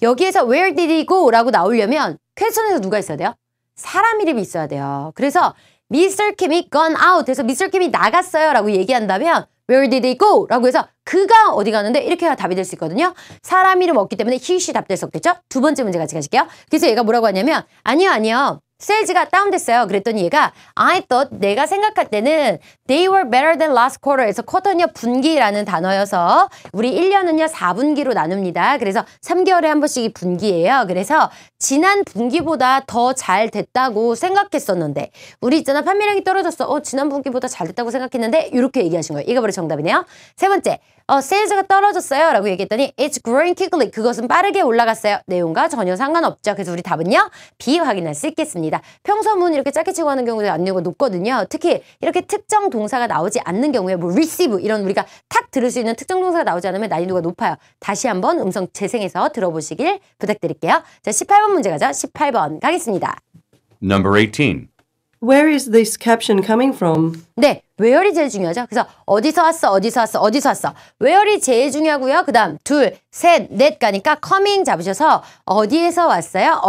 여기에서 Where did he go? 라고 나오려면 퀘스천에서 누가 있어야 돼요? 사람 이름이 있어야 돼요. 그래서 Mr. Kim이 gone out 해서 Mr. Kim이 나갔어요 라고 얘기한다면 Where did he go? 라고 해서 그가 어디 가는데 이렇게 해야 답이 될 수 있거든요. 사람 이름 없기 때문에 he, she 답될 수 없겠죠? 두 번째 문제 같이 가실게요. 그래서 얘가 뭐라고 하냐면 아니요. 세일즈가 다운됐어요. 그랬더니 얘가 I thought 내가 생각할 때는 they were better than last quarter에서 쿼터는요 분기라는 단어여서 우리 1년은요 4분기로 나눕니다. 그래서 3개월에 한 번씩이 분기예요. 그래서 지난 분기보다 더 잘 됐다고 생각했었는데 우리 있잖아 판매량이 떨어졌어. 지난 분기보다 잘 됐다고 생각했는데 이렇게 얘기하신 거예요. 이거 바로 정답이네요. 세 번째 세일즈가 떨어졌어요 라고 얘기했더니 It's growing quickly. 그것은 빠르게 올라갔어요. 내용과 전혀 상관없죠. 그래서 우리 답은요. B 확인할 수 있겠습니다. 평서문 이렇게 짧게 치고 하는 경우에 난이도가 높거든요. 특히 이렇게 특정 동사가 나오지 않는 경우에 뭐 receive 이런 우리가 탁 들을 수 있는 특정 동사가 나오지 않으면 난이도가 높아요. 다시 한번 음성 재생해서 들어보시길 부탁드릴게요. 자, 18번 문제 가죠. 18번 가겠습니다. Number 18. Where is this caption coming from? 네, where이 제일 중요하죠. 그래서 어디서 왔어. where이 제일 중요하고요. 그 다음 둘, 셋, 넷 가니까 coming 잡으셔서 어디에서 왔어요.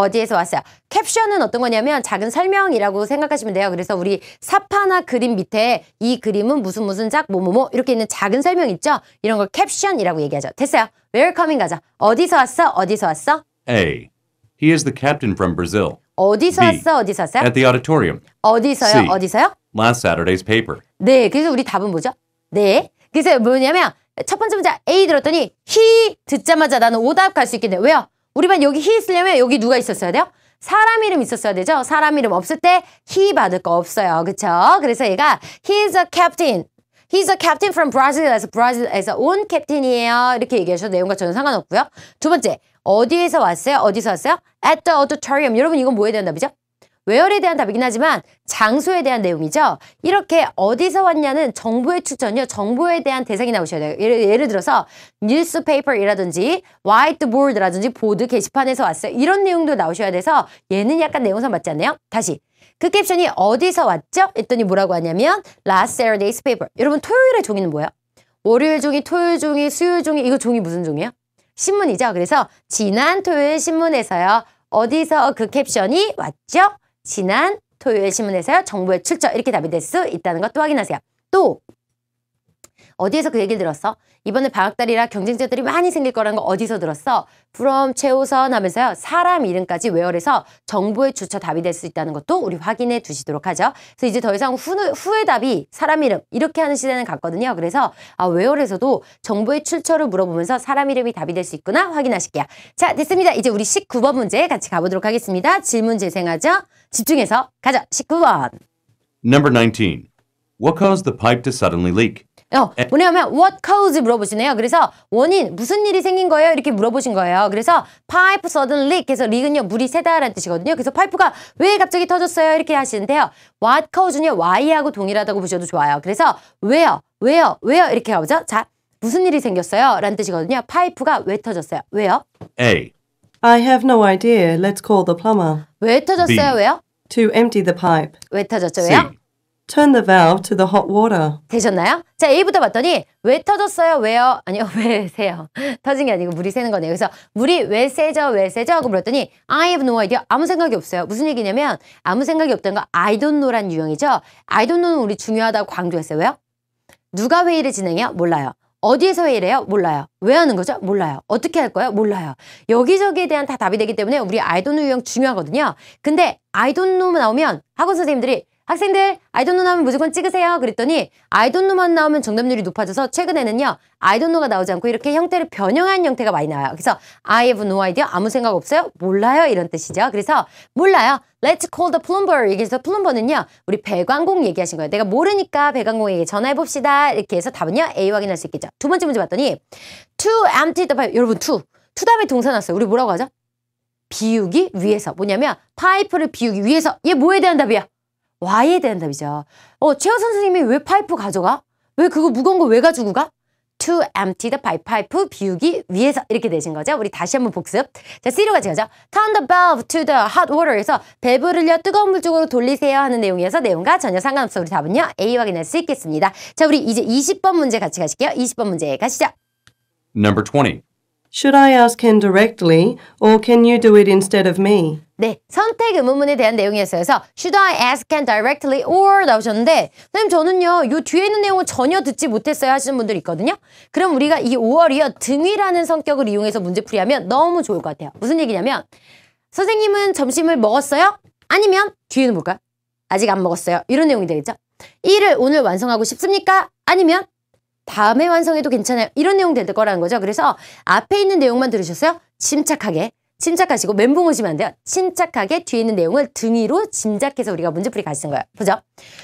캡션은 어떤 거냐면 작은 설명이라고 생각하시면 돼요. 그래서 우리 사파나 그림 밑에 이 그림은 무슨 작 뭐뭐뭐 이렇게 있는 작은 설명 있죠. 이런 걸 캡션이라고 얘기하죠. 됐어요. where coming 가자. 어디서 왔어? A. He is the captain from Brazil. 어디서 B. 왔어요? At the auditorium. 어디서요? C. Last Saturday's paper. 네, 그래서 우리 답은 뭐죠? 네. 그래서 뭐냐면 첫 번째 문제 A 들었더니 he 듣자마자 나는 오답 갈 수 있겠네. 왜요? 우리 반 여기 he 있으려면 여기 누가 있었어야 돼요? 사람 이름 있었어야 되죠? 사람 이름 없을 때 he 받을 거 없어요. 그쵸? 그래서 얘가 he's a captain. He's a captain from Brazil에서 온 캡틴이에요. 이렇게 얘기하셔도 내용과 전혀 상관없고요. 두 번째, 어디서 왔어요? At the auditorium. 여러분 이건 뭐에 대한 답이죠? where에 대한 답이긴 하지만 장소에 대한 내용이죠. 이렇게 어디서 왔냐는 정보의 추천이요. 정보에 대한 대상이 나오셔야 돼요. 예를 들어서 newspaper이라든지 whiteboard라든지 보드 게시판에서 왔어요. 이런 내용도 나오셔야 돼서 얘는 약간 내용상 맞지 않나요? 다시. 그 캡션이 어디서 왔죠? 했더니 뭐라고 하냐면 last Saturday's paper. 여러분 토요일의 종이는 뭐예요? 월요일 종이, 토요일 종이, 수요일 종이 이거 종이 무슨 종이에요? 신문이죠. 그래서 지난 토요일 신문에서요. 어디서 그 캡션이 왔죠? 지난 토요일 신문에서요. 정보의 출처 이렇게 답이 될 수 있다는 것도 확인하세요. 또 어디에서 그 얘기를 들었어? 이번에 방학달이라 경쟁자들이 많이 생길 거라는 거 어디서 들었어? from 최우선 하면서요. 사람 이름까지 where에서 정보의 출처 답이 될 수 있다는 것도 우리 확인해 두시도록 하죠. 그래서 이제 더 이상 후의 답이 사람 이름 이렇게 하는 시대는 갔거든요. 그래서 where에서도 정보의 출처를 물어보면서 사람 이름이 답이 될 수 있구나 확인하실게요. 자, 됐습니다. 이제 우리 19번 문제 같이 가보도록 하겠습니다. 질문 재생하죠. 집중해서 가자. 19번. Number 19. What caused the pipe to suddenly leak? 뭐냐면 what cause 물어보시네요. 그래서 원인 무슨 일이 생긴 거예요? 이렇게 물어보신 거예요. 그래서 pipe sudden leak 해서 leak은요 물이 새다라는 뜻이거든요. 그래서 파이프가 왜 갑자기 터졌어요? 이렇게 하시는데요. what cause는요 why하고 동일하다고 보셔도 좋아요. 그래서 왜요? 이렇게 가보죠. 자, 무슨 일이 생겼어요? 라는 뜻이거든요. 파이프가 왜 터졌어요? 왜요? A. I have no idea. Let's call the plumber. 왜 터졌어요? B. 왜요? To empty the pipe. 왜 터졌죠? C. 왜요? Turn the valve to the hot water. 되셨나요? 자, A부터 봤더니 왜 터졌어요? 왜요? 아니요, 왜 새요? 터진 게 아니고 물이 새는 거네요. 그래서 물이 왜 새죠? 왜 새죠? 하고 물었더니 I have no idea. 아무 생각이 없어요. 무슨 얘기냐면 아무 생각이 없다는 거 I don't know란 유형이죠. I don't know는 우리 중요하다고 강조했어요. 왜요? 누가 회의를 진행해요? 몰라요. 어디에서 회의를 해요? 몰라요. 왜 하는 거죠? 몰라요. 어떻게 할 거예요? 몰라요. 여기저기에 대한 다 답이 되기 때문에 우리 I don't know 유형 중요하거든요. 근데 I don't know만 나오면 학원 선생님들이 학생들 I don't know 나오면 무조건 찍으세요. 그랬더니 I don't know만 나오면 정답률이 높아져서 최근에는요. I don't know가 나오지 않고 이렇게 형태를 변형한 형태가 많이 나와요. 그래서 I have no idea. 아무 생각 없어요? 몰라요. 이런 뜻이죠. 그래서 몰라요. Let's call the plumber. 얘기해서 플럼버는요. 우리 배관공 얘기하신 거예요. 내가 모르니까 배관공에게 전화해봅시다. 이렇게 해서 답은요. A 확인할 수 있겠죠. 두 번째 문제 봤더니 to empty the pipe. 여러분 to 다음에 동사 났어요. 우리 뭐라고 하죠? 비우기 위해서. 뭐냐면 파이프를 비우기 위해서. 얘 뭐에 대한 답이야? Y에 대한 답이죠. 최호 선생님이 왜 파이프 가져가? 왜 그거 무거운 거 왜 가지고 가? To empty the pipe. 파이프 비우기 위해서 이렇게 되신 거죠. 우리 다시 한번 복습. 자, C로 같이 가죠. Turn the valve to the hot water에서 밸브를요 뜨거운 물 쪽으로 돌리세요 하는 내용이어서 내용과 전혀 상관없어. 우리 답은요. A 확인할 수 있겠습니다. 자, 우리 이제 20번 문제 같이 가실게요. 20번 문제 가시죠. Number 20. Should I ask Ken directly or can you do it instead of me? 네, 선택 의문문에 대한 내용이었어요. 그래서 Should I ask Ken directly or 나오셨는데 선생님 저는요 요 뒤에 있는 내용을 전혀 듣지 못했어요 하시는 분들이 있거든요. 그럼 우리가 이 5월이요 등위라는 성격을 이용해서 문제풀이하면 너무 좋을 것 같아요. 무슨 얘기냐면 선생님은 점심을 먹었어요? 아니면 뒤에는 뭘까요? 아직 안 먹었어요. 이런 내용이 되겠죠. 이를 오늘 완성하고 싶습니까? 아니면 다음에 완성해도 괜찮아요. 이런 내용 될 거라는 거죠. 그래서 앞에 있는 내용만 들으셨어요? 침착하시고 멘붕 오시면 안 돼요. 침착하게 뒤에 있는 내용을 등위로 짐작해서 우리가 문제풀이 가시는 거예요. 보죠.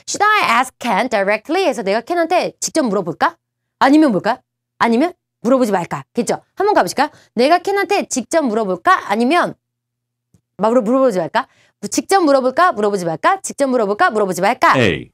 Should I ask Ken directly? 해서 내가 켄한테 직접 물어볼까? 아니면 뭘까? 아니면 물어보지 말까? 겠죠? 한번 가보실까요? 내가 켄한테 직접 물어볼까? 아니면 물어보지 말까? 직접 물어볼까? 물어보지 말까? 직접 물어볼까? 물어보지 말까? A.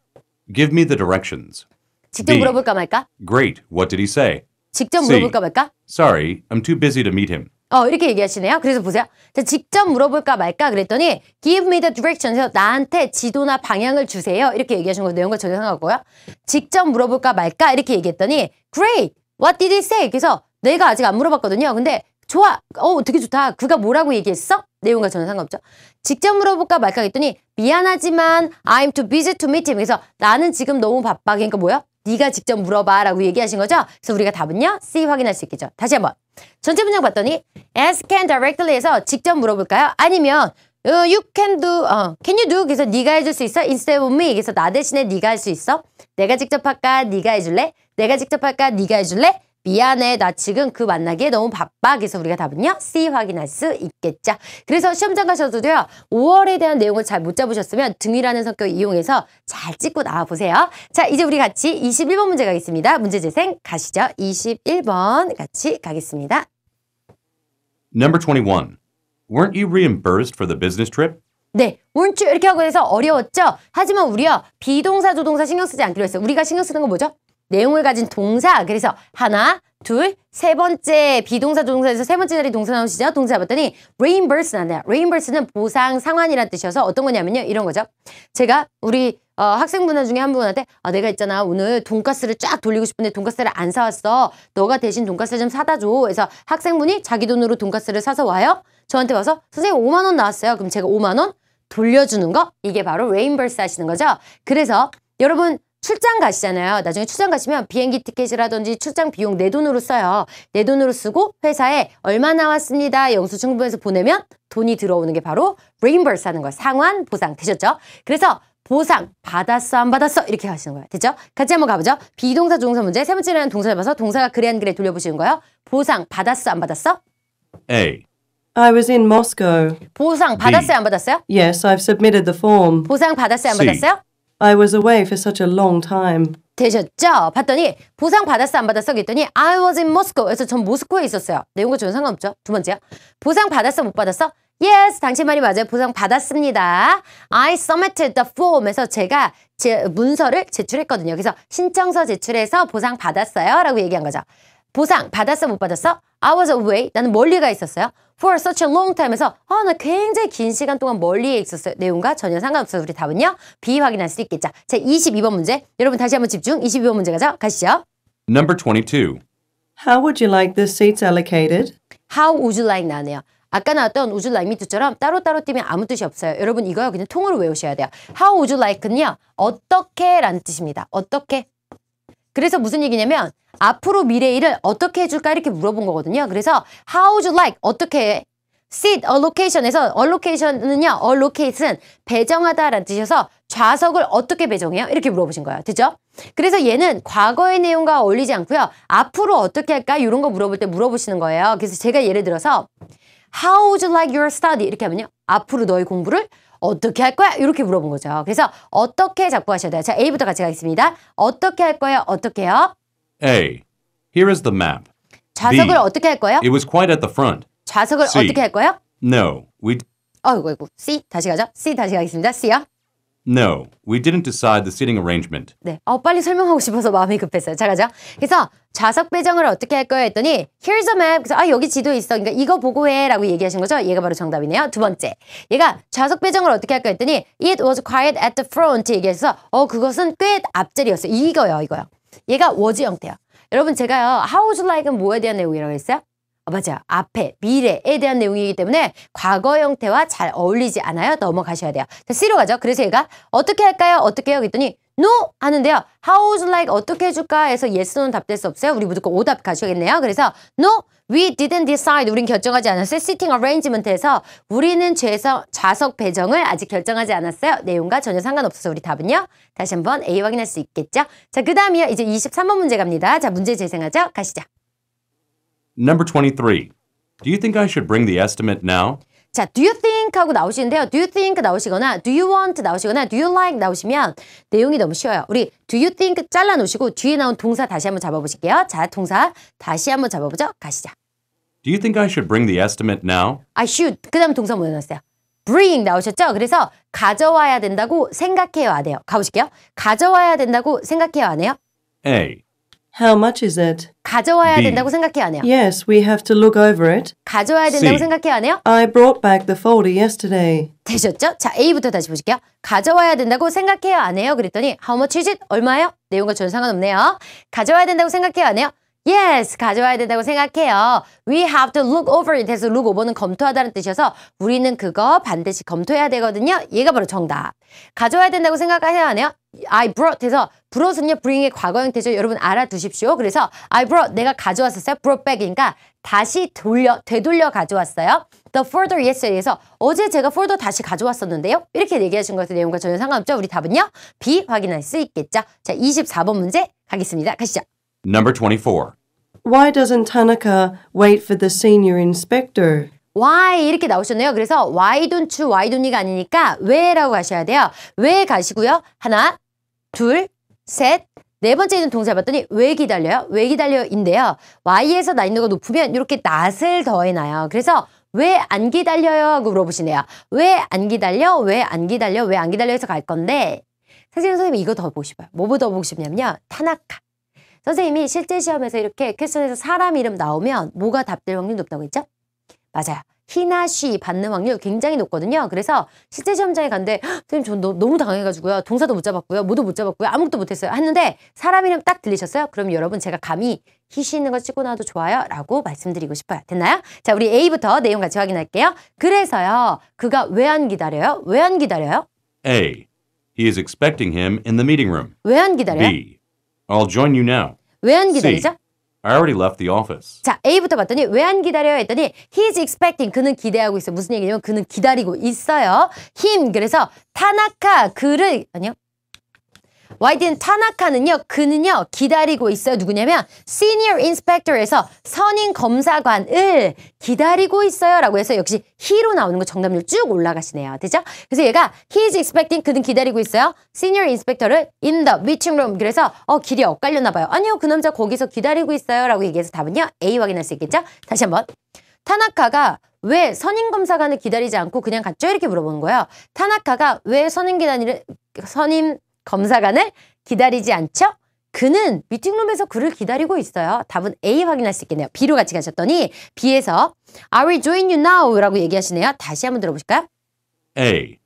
Give me the directions. 직접 B. 물어볼까 말까? Great. What did he say? 직접 C. 물어볼까 말까? Sorry, I'm too busy to meet him. 이렇게 얘기하시네요. 그래서 보세요. 자, 직접 물어볼까 말까 그랬더니 give me the directions 해서 나한테 지도나 방향을 주세요. 이렇게 얘기하신 거 내용과 전혀 상관없고요. 직접 물어볼까 말까 이렇게 얘기했더니 great. What did he say? 그래서 내가 아직 안 물어봤거든요. 근데 좋아. 되게 좋다. 그가 뭐라고 얘기했어? 내용과 전혀 상관없죠. 직접 물어볼까 말까 했더니 미안하지만 I'm too busy to meet him. 그래서 나는 지금 너무 바빠. 그러니까 뭐야? 네가 직접 물어봐 라고 얘기하신 거죠. 그래서 우리가 답은요. C 확인할 수 있겠죠. 다시 한번. 전체 문장 봤더니 ask Ken directly 해서 직접 물어볼까요? 아니면 you can you do? 그래서 네가 해줄 수 있어? instead of me. 그래서 나 대신에 네가 할 수 있어? 내가 직접 할까? 네가 해줄래? 내가 직접 할까? 네가 해줄래? 미안해. 나 지금 그 만나기에 너무 바빠. 그래서 우리가 답은요. C 확인할 수 있겠죠. 그래서 시험장 가셔도요. 5월에 대한 내용을 잘 못 잡으셨으면 등위라는 성격 이용해서 잘 찍고 나와보세요. 자, 이제 우리 같이 21번 문제 가겠습니다. 문제재생 가시죠. 21번 같이 가겠습니다. Number 21. Weren't you reimbursed for the business trip? 네, weren't you 이렇게 하고 해서 어려웠죠? 하지만 우리요. 비동사, 조동사 신경 쓰지 않기로 했어요. 우리가 신경 쓰는 건 뭐죠? 내용을 가진 동사. 그래서 하나, 둘, 세 번째 비동사 조동사에서 세 번째 자리 동사 나오시죠? 동사 잡았더니 reimburse 나네요. reimburse는 보상 상환이라는 뜻이어서 어떤 거냐면요. 이런 거죠. 제가 우리 학생분들 중에 한 분한테 내가 있잖아 오늘 돈가스를 쫙 돌리고 싶은데 돈가스를 안 사왔어. 너가 대신 돈가스 좀 사다 줘. 그래서 학생분이 자기 돈으로 돈가스를 사서 와요. 저한테 와서 선생님 5만 원 나왔어요. 그럼 제가 5만 원 돌려주는 거 이게 바로 reimburse 하시는 거죠. 그래서 여러분 출장 가시잖아요. 나중에 출장 가시면 비행기 티켓이라든지 출장 비용 내 돈으로 써요. 내 돈으로 쓰고 회사에 얼마 나왔습니다. 영수증부에서 보내면 돈이 들어오는 게 바로 reimburse 하는 거예요. 상환, 보상 되셨죠? 그래서 보상 받았어 안 받았어 이렇게 하시는 거예요. 됐죠? 같이 한번 가보죠. 비동사 조동사 문제 세 번째는 동사 잡아서 동사가 그래 안 그래 돌려보시는 거예요. 보상 받았어 안 받았어? A. I was in Moscow. 보상 받았어요 안 받았어요? Yes, I've submitted the form. 보상 받았어요 안 C. 받았어요? I was away for such a long time. 되셨죠? 봤더니 보상 받았어 안 받았어? 그랬더니 I was in Moscow. 그래서 전 모스크바에 있었어요. 내용과 전혀 상관없죠. 두 번째요. 보상 받았어 못 받았어? Yes, 당신 말이 맞아요. 보상 받았습니다. I submitted the form에서 제가 제 문서를 제출했거든요. 그래서 신청서 제출해서 보상 받았어요 라고 얘기한 거죠. 보상 받았어 못 받았어? I was away. 나는 멀리 가 있었어요. For such a long time에서 나 굉장히 긴 시간 동안 멀리에 있었어요. 내용과 전혀 상관없어요. 우리 답은요. B 확인할 수 있겠죠. 자, 22번 문제. 여러분 다시 한번 집중. 22번 문제 가시죠. Number 22. How would you like the seats allocated? How would you like 나네요. 아까 나왔던 would you like me처럼 따로따로 띄면 아무 뜻이 없어요. 여러분 이거요 그냥 통으로 외우셔야 돼요. How would you like는요. 어떻게 라는 뜻입니다. 어떻게. 그래서 무슨 얘기냐면 앞으로 미래 일을 어떻게 해줄까 이렇게 물어본 거거든요. 그래서 how would you like 어떻게 해? seat allocation에서 allocation은요. allocate은 배정하다라는 뜻이어서 좌석을 어떻게 배정해요? 이렇게 물어보신 거예요. 됐죠? 그래서 얘는 과거의 내용과 어울리지 않고요. 앞으로 어떻게 할까? 이런 거 물어볼 때 물어보시는 거예요. 그래서 제가 예를 들어서 How would you like your study? 이렇게 하면요. 앞으로 너의 공부를 어떻게 할 거야? 이렇게 물어본 거죠. 그래서 어떻게 잡고 하셔야 돼요. 자, A부터 같이 가겠습니다. 어떻게 할 거예요? 어떻게 해요? A. Here is the map. 좌석을 B. 어떻게 할 거예요? It was quite at the front. 좌석을 C. 어떻게 할 거예요? No, we 아이고. C 다시 가죠. C 다시 가겠습니다. C요. no, we didn't decide the seating arrangement. 네. 빨리 설명하고 싶어서 마음이 급했어요. 자, 가죠. 그래서 좌석 배정을 어떻게 할 거예요? 했더니 Here's a map. 그래서 여기 지도 있어. 그러니까 이거 보고 해 라고 얘기하신 거죠. 얘가 바로 정답이네요. 두 번째. 얘가 좌석 배정을 어떻게 할 거예요? 했더니 It was quiet at the front. 얘기해서 그것은 꽤 앞자리였어요. 이거요. 얘가 was 형태요. 여러분 제가요. How would you like은 뭐에 대한 내용이라고 했어요? 맞아요. 앞에, 미래에 대한 내용이기 때문에 과거 형태와 잘 어울리지 않아요. 넘어가셔야 돼요. 자, C로 가죠. 그래서 얘가 어떻게 할까요? 어떻게 해요? 그랬더니 No! 하는데요. How would you like 어떻게 해줄까? 해서 yes, no는 답될 수 없어요. 우리 무조건 오답 가셔야겠네요. 그래서 No! We didn't decide. 우린 결정하지 않았어요. Sitting arrangement에서 우리는 좌석 배정을 아직 결정하지 않았어요. 내용과 전혀 상관없어서 우리 답은요. 다시 한번 A 확인할 수 있겠죠? 자, 그 다음이요. 이제 23번 문제 갑니다. 자, 문제 재생하죠? 가시죠. Number 23. Do you think I should bring the estimate now? 자, do you think 하고 나오시는데요. do you think 나오시거나 do you want 나오시거나 do you like 나오시면 내용이 너무 쉬워요. 우리 do you think 잘라 놓으시고 뒤에 나온 동사 다시 한번 잡아보실게요. 자, 동사 다시 한번 잡아보죠. 가시죠. Do you think I should bring the estimate now? I should. 그 다음 동사 뭐 나왔어요? bring 나오셨죠? 그래서 가져와야 된다고 생각해요, 안 해요? 가보실게요. 가져와야 된다고 생각해요, 안 해요? A. How much is it? 가져와야 B. 된다고 생각해요, 안 해요? Yes, we have to look over it. 가져와야 된다고 C. 생각해요, 안 해요? I brought back the folder yesterday. 되셨죠? 자, A부터 다시 보실게요. 가져와야 된다고 생각해요, 안 해요? 그랬더니 how much is it? 얼마예요? 내용과 전혀 상관없네요. 가져와야 된다고 생각해요, 안 해요? Yes, 가져와야 된다고 생각해요. We have to look over it 해서 look over는 검토하다는 뜻이어서 우리는 그거 반드시 검토해야 되거든요. 얘가 바로 정답. 가져와야 된다고 생각해요, 안 해요? I brought 해서 brought은요, bring의 과거 형태죠. 여러분 알아두십시오. 그래서 I brought, 내가 가져왔었어요. brought back이니까 다시 되돌려 가져왔어요. The folder yesterday에서 어제 제가 폴더 다시 가져왔었는데요. 이렇게 얘기하신 것의 내용과 전혀 상관없죠. 우리 답은요. B 확인할 수 있겠죠. 자, 24번 문제 가겠습니다. 가시죠. Number 24. Why doesn't Tanaka wait for the senior inspector? Why 이렇게 나오셨네요. 그래서 why don't you, why don't you가 아니니까 왜라고 가셔야 돼요. 왜 가시고요. 하나, 둘, 셋, 네 번째 있는 동사 봤더니 왜 기다려요? 왜 기다려인데요. Y에서 나 있는 거 높으면 이렇게 not을 더해놔요. 그래서 왜 안 기다려요? 하고 물어보시네요. 왜 안 기다려? 왜 안 기다려? 왜 안 기다려? 해서 갈 건데 사실은 선생님이 이거 더 보고 싶어요. 뭐 더 보고 싶냐면요. 타나카. 선생님이 실제 시험에서 이렇게 퀘스천에서 사람 이름 나오면 뭐가 답될 확률이 높다고 했죠? 맞아요. he나 she 받는 확률 굉장히 높거든요. 그래서 실제 시험장에 갔는데 선생님 전 너무 당황해가지고요. 동사도 못 잡았고요. 뭐도 못 잡았고요. 아무것도 못했어요. 했는데 사람 이름 딱 들리셨어요? 그럼 여러분 제가 감히 he, she 있는 거 찍고 나와도 좋아요. 라고 말씀드리고 싶어요. 됐나요? 자, 우리 A부터 내용 같이 확인할게요. 그래서요. 그가 왜 안 기다려요? 왜 안 기다려요? A. He is expecting him in the meeting room. 왜 안 기다려요? B. I'll join you now. 왜 안 C. 기다리죠? I already left the office. 자, A부터 봤더니 왜 안 기다려요? 했더니 he's expecting. 그는 기대하고 있어요. 무슨 얘기냐면 그는 기다리고 있어요. him. 그래서 타나카 그를 아니요. Why didn't 타나카는요. 그는요. 기다리고 있어요. 누구냐면 senior inspector에서 선임 검사관을 기다리고 있어요. 라고 해서 역시 he로 나오는 거 정답률 쭉 올라가시네요. 되죠? 그래서 얘가 he is expecting. 그는 기다리고 있어요. senior inspector를 in the meeting room. 그래서 길이 엇갈렸나 봐요. 아니요. 그 남자 거기서 기다리고 있어요. 라고 얘기해서 답은요. A 확인할 수 있겠죠? 다시 한번. 타나카가 왜 선임 검사관을 기다리지 않고 그냥 갔죠? 이렇게 물어보는 거예요. 타나카가 왜 선임 검사관을 기다리지 않죠? 그는 미팅룸에서 그를 기다리고 있어요. 답은 A 확인할 수 있겠네요. B로 같이 가셨더니 B에서 I will join you now 라고 얘기하시네요. 다시 한번 들어보실까요? A.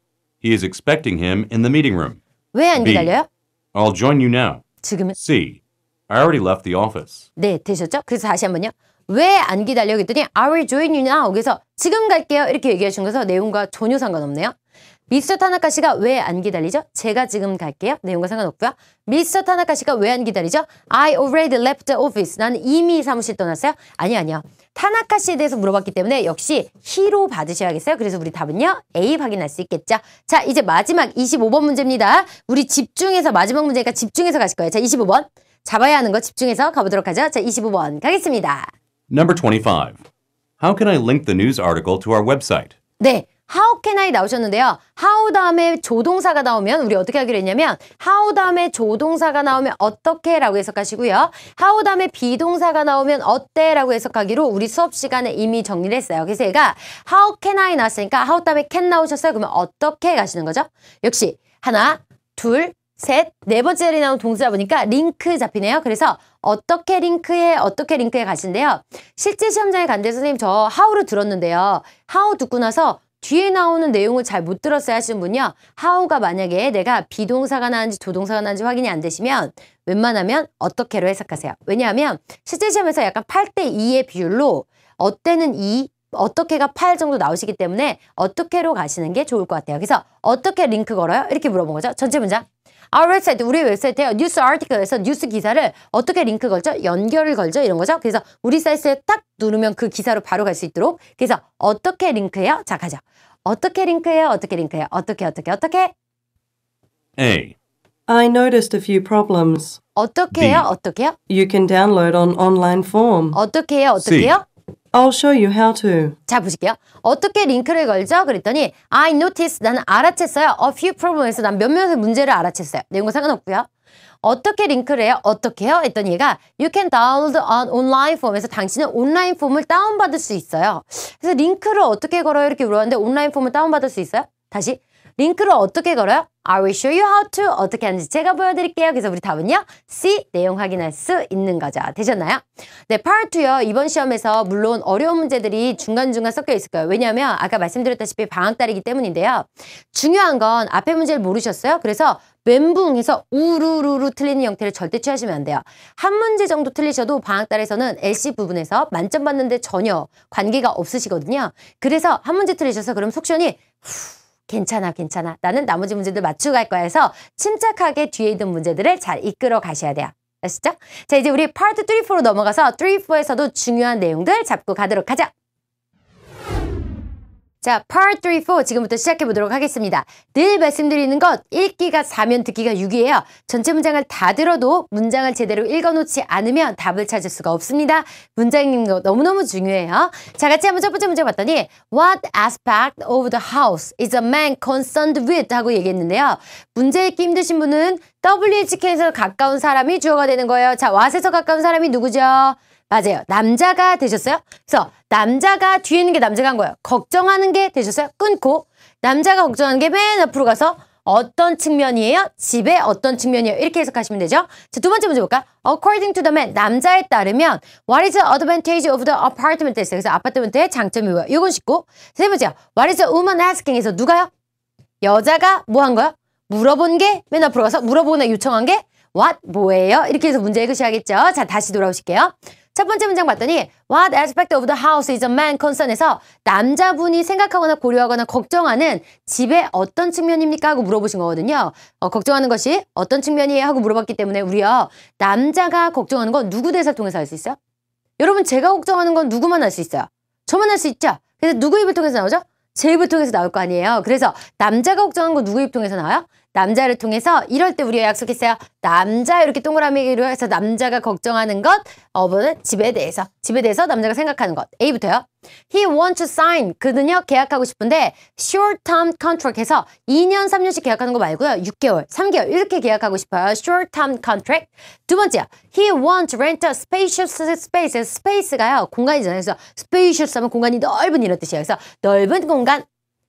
He is expecting him in the meeting room. 왜 안 B. 기다려요? I'll join you now. 지금은 C. I already left the office. 네, 되셨죠? 그래서 다시 한번요. 왜 안 기다려? 그랬더니 I will join you now. 그래서 지금 갈게요. 이렇게 얘기하신 거서 내용과 전혀 상관없네요. 미스터 타나카 씨가 왜 안 기다리죠? 제가 지금 갈게요. 내용과 상관없고요. 미스터 타나카 씨가 왜 안 기다리죠? I already left the office. 나는 이미 사무실 떠났어요. 아니요. 타나카 씨에 대해서 물어봤기 때문에 역시 he로 받으셔야겠어요. 그래서 우리 답은요. A 확인할 수 있겠죠. 자, 이제 마지막 25번 문제입니다. 우리 집중해서 마지막 문제니까 집중해서 가실 거예요. 자, 25번. 잡아야 하는 거 집중해서 가보도록 하죠. 자, 25번 가겠습니다. Number 25. How can I link the news article to our website? 네. How can I 나오셨는데요. How 다음에 조동사가 나오면 우리 어떻게 하기로 했냐면 How 다음에 조동사가 나오면 어떻게 라고 해석하시고요. How 다음에 비동사가 나오면 어때 라고 해석하기로 우리 수업 시간에 이미 정리를 했어요. 그래서 얘가 How can I 나왔으니까 How 다음에 can 나오셨어요. 그러면 어떻게 가시는 거죠? 역시 하나, 둘, 셋, 네 번째 자리에 나온 동사 보니까 링크 잡히네요. 그래서 어떻게 링크해 가시는데요. 실제 시험장에 갔는데 선생님 저 how를 들었는데요. how 듣고 나서 뒤에 나오는 내용을 잘 못 들었어야 하시는 분요. how가 만약에 내가 비동사가 나왔는지 조동사가 나왔는지 확인이 안 되시면 웬만하면 어떻게로 해석하세요. 왜냐하면 실제 시험에서 약간 8대2의 비율로 어때는 2, 어떻게가 8 정도 나오시기 때문에 어떻게로 가시는 게 좋을 것 같아요. 그래서 어떻게 링크 걸어요? 이렇게 물어본 거죠. 전체 문장. Our website, 우리 웹사이트에요. 뉴스 아티클에서 뉴스 기사를 어떻게 링크 걸죠? 연결을 걸죠? 이런 거죠. 그래서 우리 사이트에 딱 누르면 그 기사로 바로 갈 수 있도록. 그래서 어떻게 링크해요? 자, 가죠. 어떻게 링크해요? 어떻게? 어떻게? A. I noticed a few problems. 어떻게 해요? 어떻게요? You can download on online form. 어떻게 해요? 어떻게요? I'll show you how to. 자, 보실게요. 어떻게 링크를 걸죠? 그랬더니 I noticed, 나는 알아챘어요. A few problems에서 난 몇몇의 문제를 알아챘어요. 내용과 상관없고요. 어떻게 링크를 해요? 어떻게 해요? 했더니 얘가 You can download on online form에서 당신은 온라인 폼을 다운받을 수 있어요. 그래서 링크를 어떻게 걸어요? 이렇게 물어봤는데 온라인 폼을 다운받을 수 있어요? 다시 링크를 어떻게 걸어요? I will show you how to. 어떻게 하는지 제가 보여드릴게요. 그래서 우리 답은요. C. 내용 확인할 수 있는 거죠. 되셨나요? 네, Part 2요. 이번 시험에서 물론 어려운 문제들이 중간중간 섞여 있을 거예요. 왜냐하면 아까 말씀드렸다시피 방학달이기 때문인데요. 중요한 건 앞에 문제를 모르셨어요? 그래서 멘붕해서 우르르르 틀리는 형태를 절대 취하시면 안 돼요. 한 문제 정도 틀리셔도 방학달에서는 LC 부분에서 만점 받는데 전혀 관계가 없으시거든요. 그래서 한 문제 틀리셔서 그럼 속시원이 괜찮아. 나는 나머지 문제들 맞추고 갈 거야 해서 침착하게 뒤에 있는 문제들을 잘 이끌어 가셔야 돼요. 아시죠? 자, 이제 우리 파트 3, 4로 넘어가서 3, 4에서도 중요한 내용들 잡고 가도록 하죠. 자, Part 3, 4 지금부터 시작해 보도록 하겠습니다. 늘 말씀드리는 것 읽기가 4면 듣기가 6이에요. 전체 문장을 다 들어도 문장을 제대로 읽어놓지 않으면 답을 찾을 수가 없습니다. 문장 읽는 거 너무너무 중요해요. 자, 같이 한번 첫 번째 문제 봤더니 What aspect of the house is a man concerned with? 하고 얘기했는데요. 문제 읽기 힘드신 분은 WHK에서 가까운 사람이 주어가 되는 거예요. 자, what에서 가까운 사람이 누구죠? 맞아요. 남자가 되셨어요? 그래서 남자가 뒤에 있는 게 남자가 한 거예요. 걱정하는 게 되셨어요? 끊고 남자가 걱정하는 게 맨 앞으로 가서 어떤 측면이에요? 집의 어떤 측면이에요? 이렇게 해석하시면 되죠. 자, 두 번째 문제 볼까요? According to the man, 남자에 따르면 What is the advantage of the apartment? 했어요. 그래서 아파트먼트의 장점이 뭐예요? 이건 쉽고 세 번째요. What is the woman asking에서 누가요? 여자가 뭐 한 거요? 물어본 게 맨 앞으로 가서 물어보거나 요청한 게 What? 뭐예요? 이렇게 해서 문제 읽으셔야겠죠. 자, 다시 돌아오실게요. 첫 번째 문장 봤더니 What aspect of the house is a man concern에서 남자분이 생각하거나 고려하거나 걱정하는 집의 어떤 측면입니까? 하고 물어보신 거거든요. 걱정하는 것이 어떤 측면이에요? 하고 물어봤기 때문에 우리요. 남자가 걱정하는 건 누구 대사를 통해서 알 수 있어요? 여러분 제가 걱정하는 건 누구만 알 수 있어요? 저만 알 수 있죠? 그래서 누구 입을 통해서 나오죠? 제 입을 통해서 나올 거 아니에요. 그래서 남자가 걱정하는 건 누구 입 통해서 나와요? 남자를 통해서 이럴 때 우리가 약속했어요. 남자 이렇게 동그라미로 해서 남자가 걱정하는 것, 어버는 집에 대해서 남자가 생각하는 것. A부터요. He wants to sign. 그는요 계약하고 싶은데 short-term contract 해서 2년, 3년씩 계약하는 거 말고요. 6개월, 3개월 이렇게 계약하고 싶어요. short-term contract. 두 번째요. He wants to rent a spacious space. space가요 공간이잖아요. 그래서 spacious 하면 공간이 넓은 이런 뜻이에요. 그래서 넓은 공간.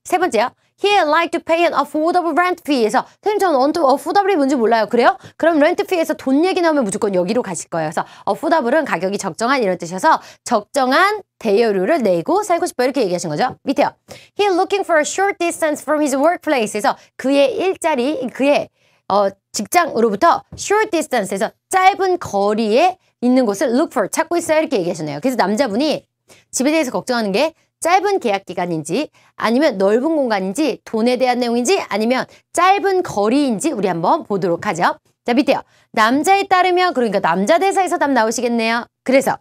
세 번째요. He'd like to pay an affordable rent fee에서 선생님 저는 affordable이 뭔지 몰라요. 그래요? 그럼 rent fee에서 돈 얘기 나오면 무조건 여기로 가실 거예요. 그래서 affordable은 가격이 적정한 이런 뜻이어서 적정한 대여료를 내고 살고 싶어요. 이렇게 얘기하신 거죠. 밑에요. He's looking for a short distance from his workplace에서 그의 일자리, 그의 직장으로부터 short distance에서 짧은 거리에 있는 곳을 look for, 찾고 있어요. 이렇게 얘기하시네요. 그래서 남자분이 집에 대해서 걱정하는 게 짧은 계약 기간인지 아니면 넓은 공간인지 돈에 대한 내용인지 아니면 짧은 거리인지 우리 한번 보도록 하죠. 자, 밑에요. 남자에 따르면 그러니까 남자 대사에서 답 나오시겠네요. 그래서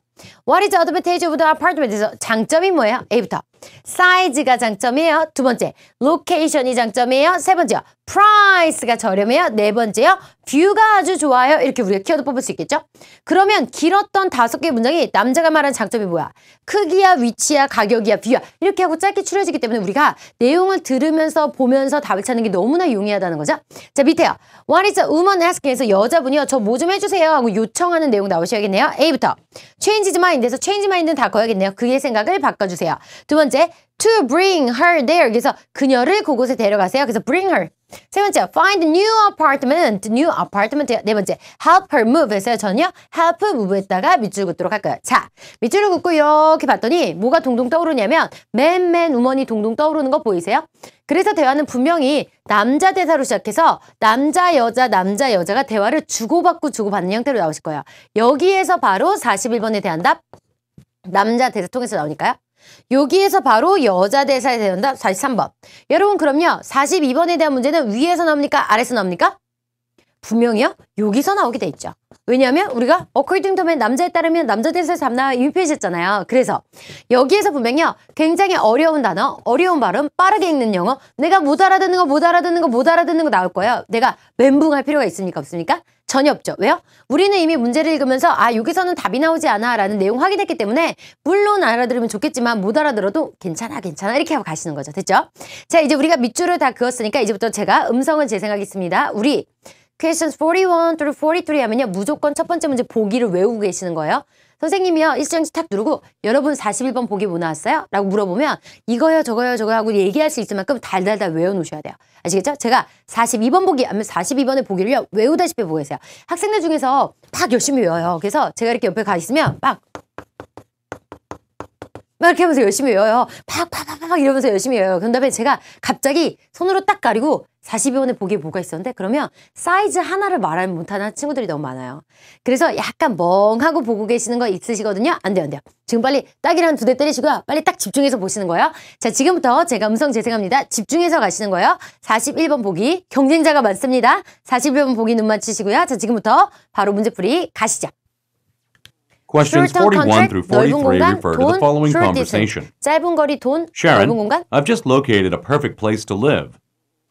What is the advantage of the apartment에서 장점이 뭐예요? A부터 사이즈가 장점이에요. 두 번째, 로케이션이 장점이에요. 세 번째요, 프라이스가 저렴해요. 네 번째요, 뷰가 아주 좋아요. 이렇게 우리가 키워드 뽑을 수 있겠죠? 그러면 길었던 5개의 문장이 남자가 말한 장점이 뭐야? 크기야, 위치야, 가격이야, 뷰야. 이렇게 하고 짧게 추려지기 때문에 우리가 내용을 들으면서 보면서 답을 찾는 게 너무나 용이하다는 거죠. 자, 밑에요. What is a woman asking에서 여자분이요. 저 뭐 좀 해주세요 하고 요청하는 내용 나오셔야겠네요. A부터 change his mind에서 change mind는 다 거야겠네요. 그의 생각을 바꿔주세요. 두 번째, to bring her there. 그래서 그녀를 그곳에 데려가세요. 그래서 bring her. 세 번째, find a new apartment. new apartment. 네 번째, help her move. 해서요. 저는요, help move에다가 밑줄 긋도록 할 거예요. 자, 밑줄을 긋고 이렇게 봤더니 뭐가 동동 떠오르냐면 man, woman이 동동 떠오르는 거 보이세요? 그래서 대화는 분명히 남자 대사로 시작해서 남자, 여자가 대화를 주고받고 주고받는 형태로 나오실 거예요. 여기에서 바로 41번에 대한 답, 남자 대사 통해서 나오니까요. 여기에서 바로 여자 대사에 대한 답 43번. 여러분 그럼요. 42번에 대한 문제는 위에서 나옵니까? 아래에서 나옵니까? 분명히요. 여기서 나오게 돼 있죠. 왜냐하면 우리가 according to 남자에 따르면 남자 대사에서 답 나와 이미 표시했잖아요. 그래서 여기에서 분명히요. 굉장히 어려운 단어, 어려운 발음, 빠르게 읽는 영어, 내가 못 알아듣는 거 나올 거예요. 내가 멘붕할 필요가 있습니까? 없습니까? 전혀 없죠. 왜요? 우리는 이미 문제를 읽으면서 여기서는 답이 나오지 않아 라는 내용 확인했기 때문에 물론 알아들으면 좋겠지만 못 알아들어도 괜찮아 이렇게 하고 가시는 거죠. 됐죠? 자, 이제 우리가 밑줄을 다 그었으니까 이제부터 제가 음성을 재생하겠습니다. 우리 questions 41 through 43 하면요. 무조건 첫 번째 문제 보기를 외우고 계시는 거예요. 선생님이요. 일정지 탁 누르고 여러분 41번 보기 뭐 나왔어요? 라고 물어보면 이거요 저거요 하고 얘기할 수 있을 만큼 달달달 외워놓으셔야 돼요. 아시겠죠? 제가 42번 보기 아니면 42번의 보기를요. 외우다시피 보고 계세요. 학생들 중에서 막 열심히 외워요. 그래서 제가 이렇게 옆에 가 있으면 막 이렇게 하면서 열심히 외워요. 팍 이러면서 열심히 외워요. 그런 다음에 제가 갑자기 손으로 딱 가리고 42번의 보기에 뭐가 있었는데 그러면 사이즈 하나를 말을 못하는 친구들이 너무 많아요. 그래서 약간 멍하고 보고 계시는 거 있으시거든요. 안 돼요. 지금 빨리 딱이랑 2대 때리시고요. 빨리 딱 집중해서 보시는 거예요. 자, 지금부터 제가 음성 재생합니다. 집중해서 가시는 거예요. 41번 보기 경쟁자가 많습니다. 41번 보기 눈 맞추시고요. 자, 지금부터 바로 문제풀이 가시죠. Questions 41 through 43 refer to the following short conversation. distance, 짧은 거리, 돈, Sharon, 넓은 공간. I've just located a perfect place to live.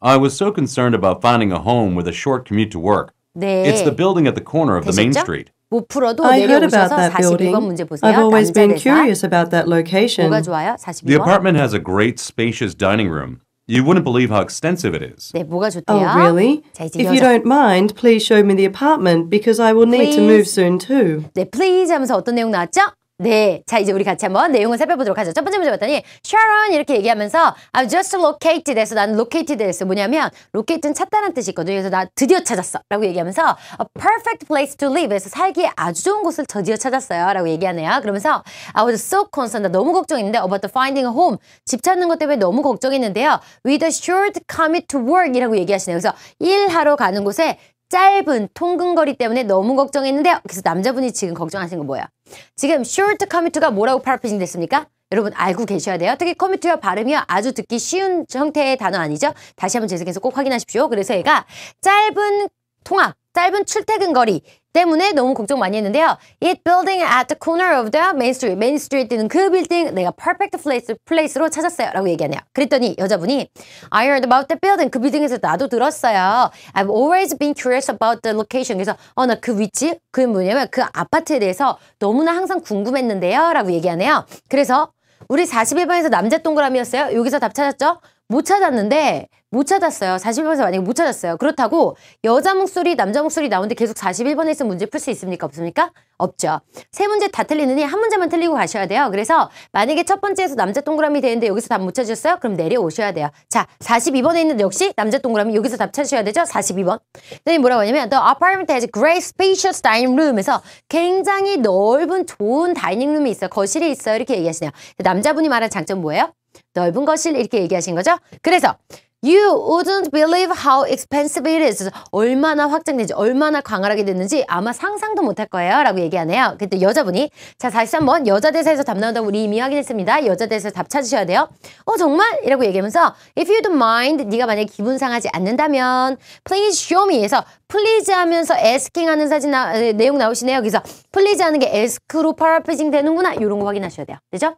I was so concerned about finding a home with a short commute to work. 네. It's the building at the corner of the main 되셨죠? street. 못 풀어도 I heard about 내려오셔서 that 42번 building. 문제 보세요. I've always 남자 been 대사. curious about that location. 뭐가 좋아요? The 42번. apartment has a great spacious dining room. You wouldn't believe how extensive it is. 네, 뭐가 좋대요? Oh, really? 자, 이제 If you 여자. don't mind, please show me the apartment because I will need to Please. move soon too. 네, please 하면서 어떤 내용 나왔죠? 네, 자 이제 우리 같이 한번 내용을 살펴보도록 하죠. 첫 번째 문제 봤더니 Sharon 이렇게 얘기하면서 I've just located 해서 나는 located 했어. 뭐냐면 locate는 찾다라는 뜻이 있거든요. 그래서 나 드디어 찾았어 라고 얘기하면서 a perfect place to live 해서 살기에 아주 좋은 곳을 드디어 찾았어요 라고 얘기하네요. 그러면서 I was so concerned. 나 너무 걱정했는데 about finding a home. 집 찾는 것 때문에 너무 걱정했는데요. With a short commute to work 이라고 얘기하시네요. 그래서 일하러 가는 곳에 짧은 통근거리 때문에 너무 걱정했는데요. 그래서 남자분이 지금 걱정하신 건 뭐야? 지금 short commute가 뭐라고 파라프레이징 됐습니까? 여러분 알고 계셔야 돼요. 특히 commute와 발음이요. 아주 듣기 쉬운 형태의 단어 아니죠? 다시 한번 재생해서 꼭 확인하십시오. 그래서 얘가 짧은 통학, 짧은 출퇴근 거리 때문에 너무 걱정 많이 했는데요. It building at the corner of the main street. 메인 스트리트는 그 빌딩 내가 perfect place로 찾았어요. 라고 얘기하네요. 그랬더니 여자분이 I heard about the building. 그 빌딩에서 나도 들었어요. I've always been curious about the location. 그래서 나 그 위치, 그 뭐냐면 그 아파트에 대해서 너무나 항상 궁금했는데요. 라고 얘기하네요. 그래서 우리 41번에서 남자 동그라미였어요. 여기서 답 찾았죠? 못 찾았는데 못 찾았어요. 41번에서 만약에 못 찾았어요. 그렇다고 여자 목소리, 남자 목소리 나오는데 계속 41번에 있으면 문제 풀 수 있습니까? 없습니까? 없죠. 세 문제 다 틀리느니 한 문제만 틀리고 가셔야 돼요. 그래서 만약에 첫 번째에서 남자 동그라미 되는데 여기서 답 못 찾으셨어요? 그럼 내려오셔야 돼요. 자, 42번에 있는 역시 남자 동그라미 여기서 답 찾으셔야 되죠? 42번. 그다음에 뭐라고 하냐면 The apartment has great spacious dining room에서 굉장히 넓은 좋은 다이닝룸이 있어요. 거실이 있어요. 이렇게 얘기하시네요. 남자분이 말한 장점 뭐예요? 넓은 거실 이렇게 얘기하신 거죠? 그래서 You wouldn't believe how expensive it is. 얼마나 확장되지, 얼마나 광활하게 됐는지 아마 상상도 못할 거예요. 라고 얘기하네요. 그때 여자분이 자, 다시 한번 여자 대사에서 답 나온다고 우리 이미 확인했습니다. 여자 대사에서 답 찾으셔야 돼요. 정말? 이라고 얘기하면서 If you don't mind, 네가 만약에 기분 상하지 않는다면 Please show me 에서 please 하면서 asking 하는 내용 나오시네요. 그래서 please 하는 게 ask로 paraphrasing 되는구나. 이런 거 확인하셔야 돼요. 되죠?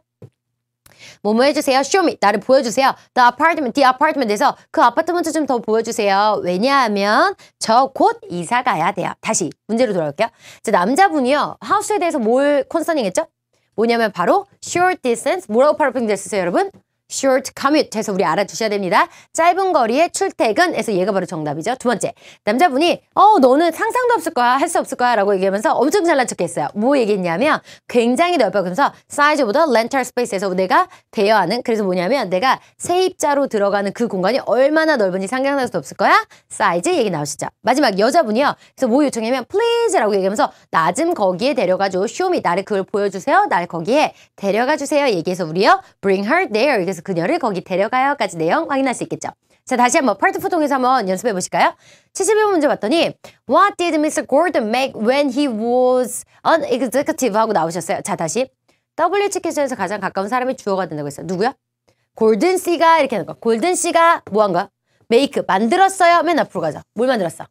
뭐뭐 해주세요. Show me. 나를 보여주세요. The apartment에서 그 아파트먼트 좀 더 보여주세요. 왜냐하면 저 곧 이사 가야 돼요. 다시 문제로 돌아올게요. 자, 남자분이요. 하우스에 대해서 뭘 컨서닝 했죠? 뭐냐면 바로 short distance. 뭐라고 파라핑 됐었어요, 여러분? short commute 해서 우리 알아두셔야 됩니다. 짧은 거리의 출퇴근에서 얘가 바로 정답이죠. 두 번째, 남자분이 너는 상상도 없을 거야, 할 수 없을 거야 라고 얘기하면서 엄청 잘난 척했어요. 뭐 얘기했냐면 굉장히 넓어. 그러면서 사이즈보다 렌탈 스페이스에서 내가 대여하는, 그래서 뭐냐면 내가 세입자로 들어가는 그 공간이 얼마나 넓은지 상상할 수 없을 거야. 사이즈 얘기 나오시죠. 마지막 여자분이요. 그래서 뭐 요청하면 please 라고 얘기하면서 나 좀 거기에 데려가줘. show me. 나를 그걸 보여주세요. 나를 거기에 데려가 주세요. 얘기해서 우리요. bring her there. 그래서 그녀를 거기 데려가요까지 내용 확인할 수 있겠죠. 자, 다시 한번 파트 4 통해서 한번 연습해 보실까요? 71번 문제 봤더니 What did Mr. Gordon make when he was an executive? 하고 나오셨어요. 자, 다시 WH 퀴즈에서 가장 가까운 사람이 주어가 된다고 했어요. 누구야? 골든 씨가 이렇게 하는 거. 골든 씨가 뭐 한 거야? 메이크 만들었어요. 맨 앞으로 가자. 뭘 만들었어?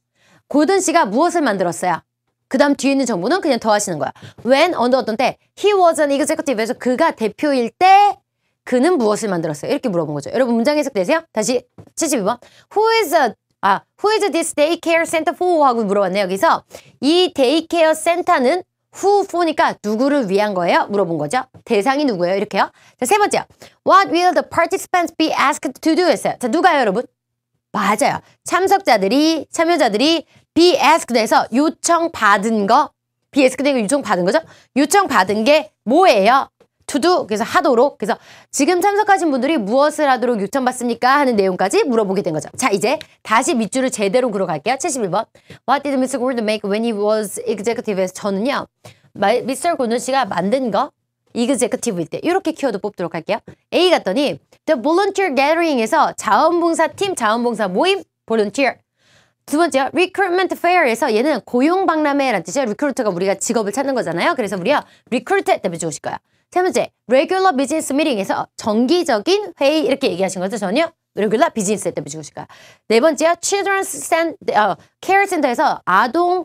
골든 씨가 무엇을 만들었어요? 그 다음 뒤에 있는 정보는 그냥 더 하시는 거야. When, 어떤 때 he was an executive에서 그가 대표일 때 그는 무엇을 만들었어요? 이렇게 물어본 거죠. 여러분 문장 해석되세요? 다시 72번. Who is this daycare center for? 하고 물어봤네요. 여기서 이 데이케어 센터는 who for니까 누구를 위한 거예요? 물어본 거죠. 대상이 누구예요? 이렇게요. 자, 세 번째요. What will the participants be asked to do? 했어요. 자, 누가요, 여러분? 맞아요. 참여자들이 be asked 해서 요청받은 거. be asked 해서 요청받은 거죠. 요청받은 게 뭐예요? to do, 그래서 하도록. 그래서 지금 참석하신 분들이 무엇을 하도록 요청받습니까? 하는 내용까지 물어보게 된 거죠. 자, 이제 다시 밑줄을 제대로 그려갈게요. 71번. What did Mr. Gordon make when he was executive에서 저는요. Mr. Gordon 씨가 만든 거 executive일 때 이렇게 키워드 뽑도록 할게요. A 갔더니 The volunteer gathering에서 자원봉사 팀, 자원봉사 모임, volunteer. 두 번째요. recruitment fair에서 얘는 고용박람회라는 뜻이에요. recruit가 우리가 직업을 찾는 거잖아요. 그래서 우리가 recruit 때문에 주실 거야. 세 번째, regular business meeting에서 정기적인 회의 이렇게 얘기하신 거죠. 전혀 regular business 때문에 주실 거야. 네 번째요. children's care center에서 아동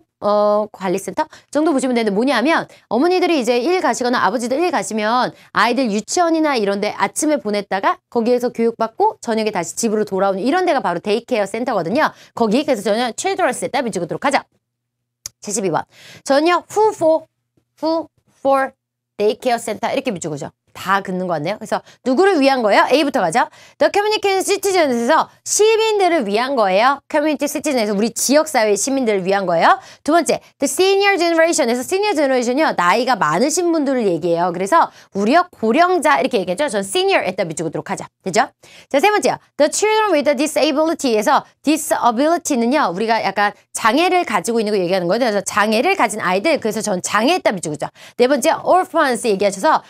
관리센터 정도 보시면 되는데 뭐냐면 어머니들이 이제 일 가시거나 아버지들 일 가시면 아이들 유치원이나 이런 데 아침에 보냈다가 거기에서 교육받고 저녁에 다시 집으로 돌아오는 이런 데가 바로 데이케어 센터거든요. 거기 그래서 저는 children's 센터 비추도록 하자. 72번. 저는요 who for 데이케어 센터 이렇게 비추고죠. 다 긋는 거 같네요. 그래서 누구를 위한 거예요? A부터 가죠. The community citizens에서 시민들을 위한 거예요. community citizen에서 우리 지역사회 시민들을 위한 거예요. 두 번째, the senior generation에서 senior generation이요. 나이가 많으신 분들을 얘기해요. 그래서 우리요 고령자 이렇게 얘기했죠. 전 senior에다 비추도록 하자. 되죠? 자, 세 번째요. The children with disability에서 disability는요. 우리가 약간 장애를 가지고 있는 거 얘기하는 거예요. 그래서 장애를 가진 아이들. 그래서 전 장애에다 비추고죠. 네 번째, orphans 얘기하셔서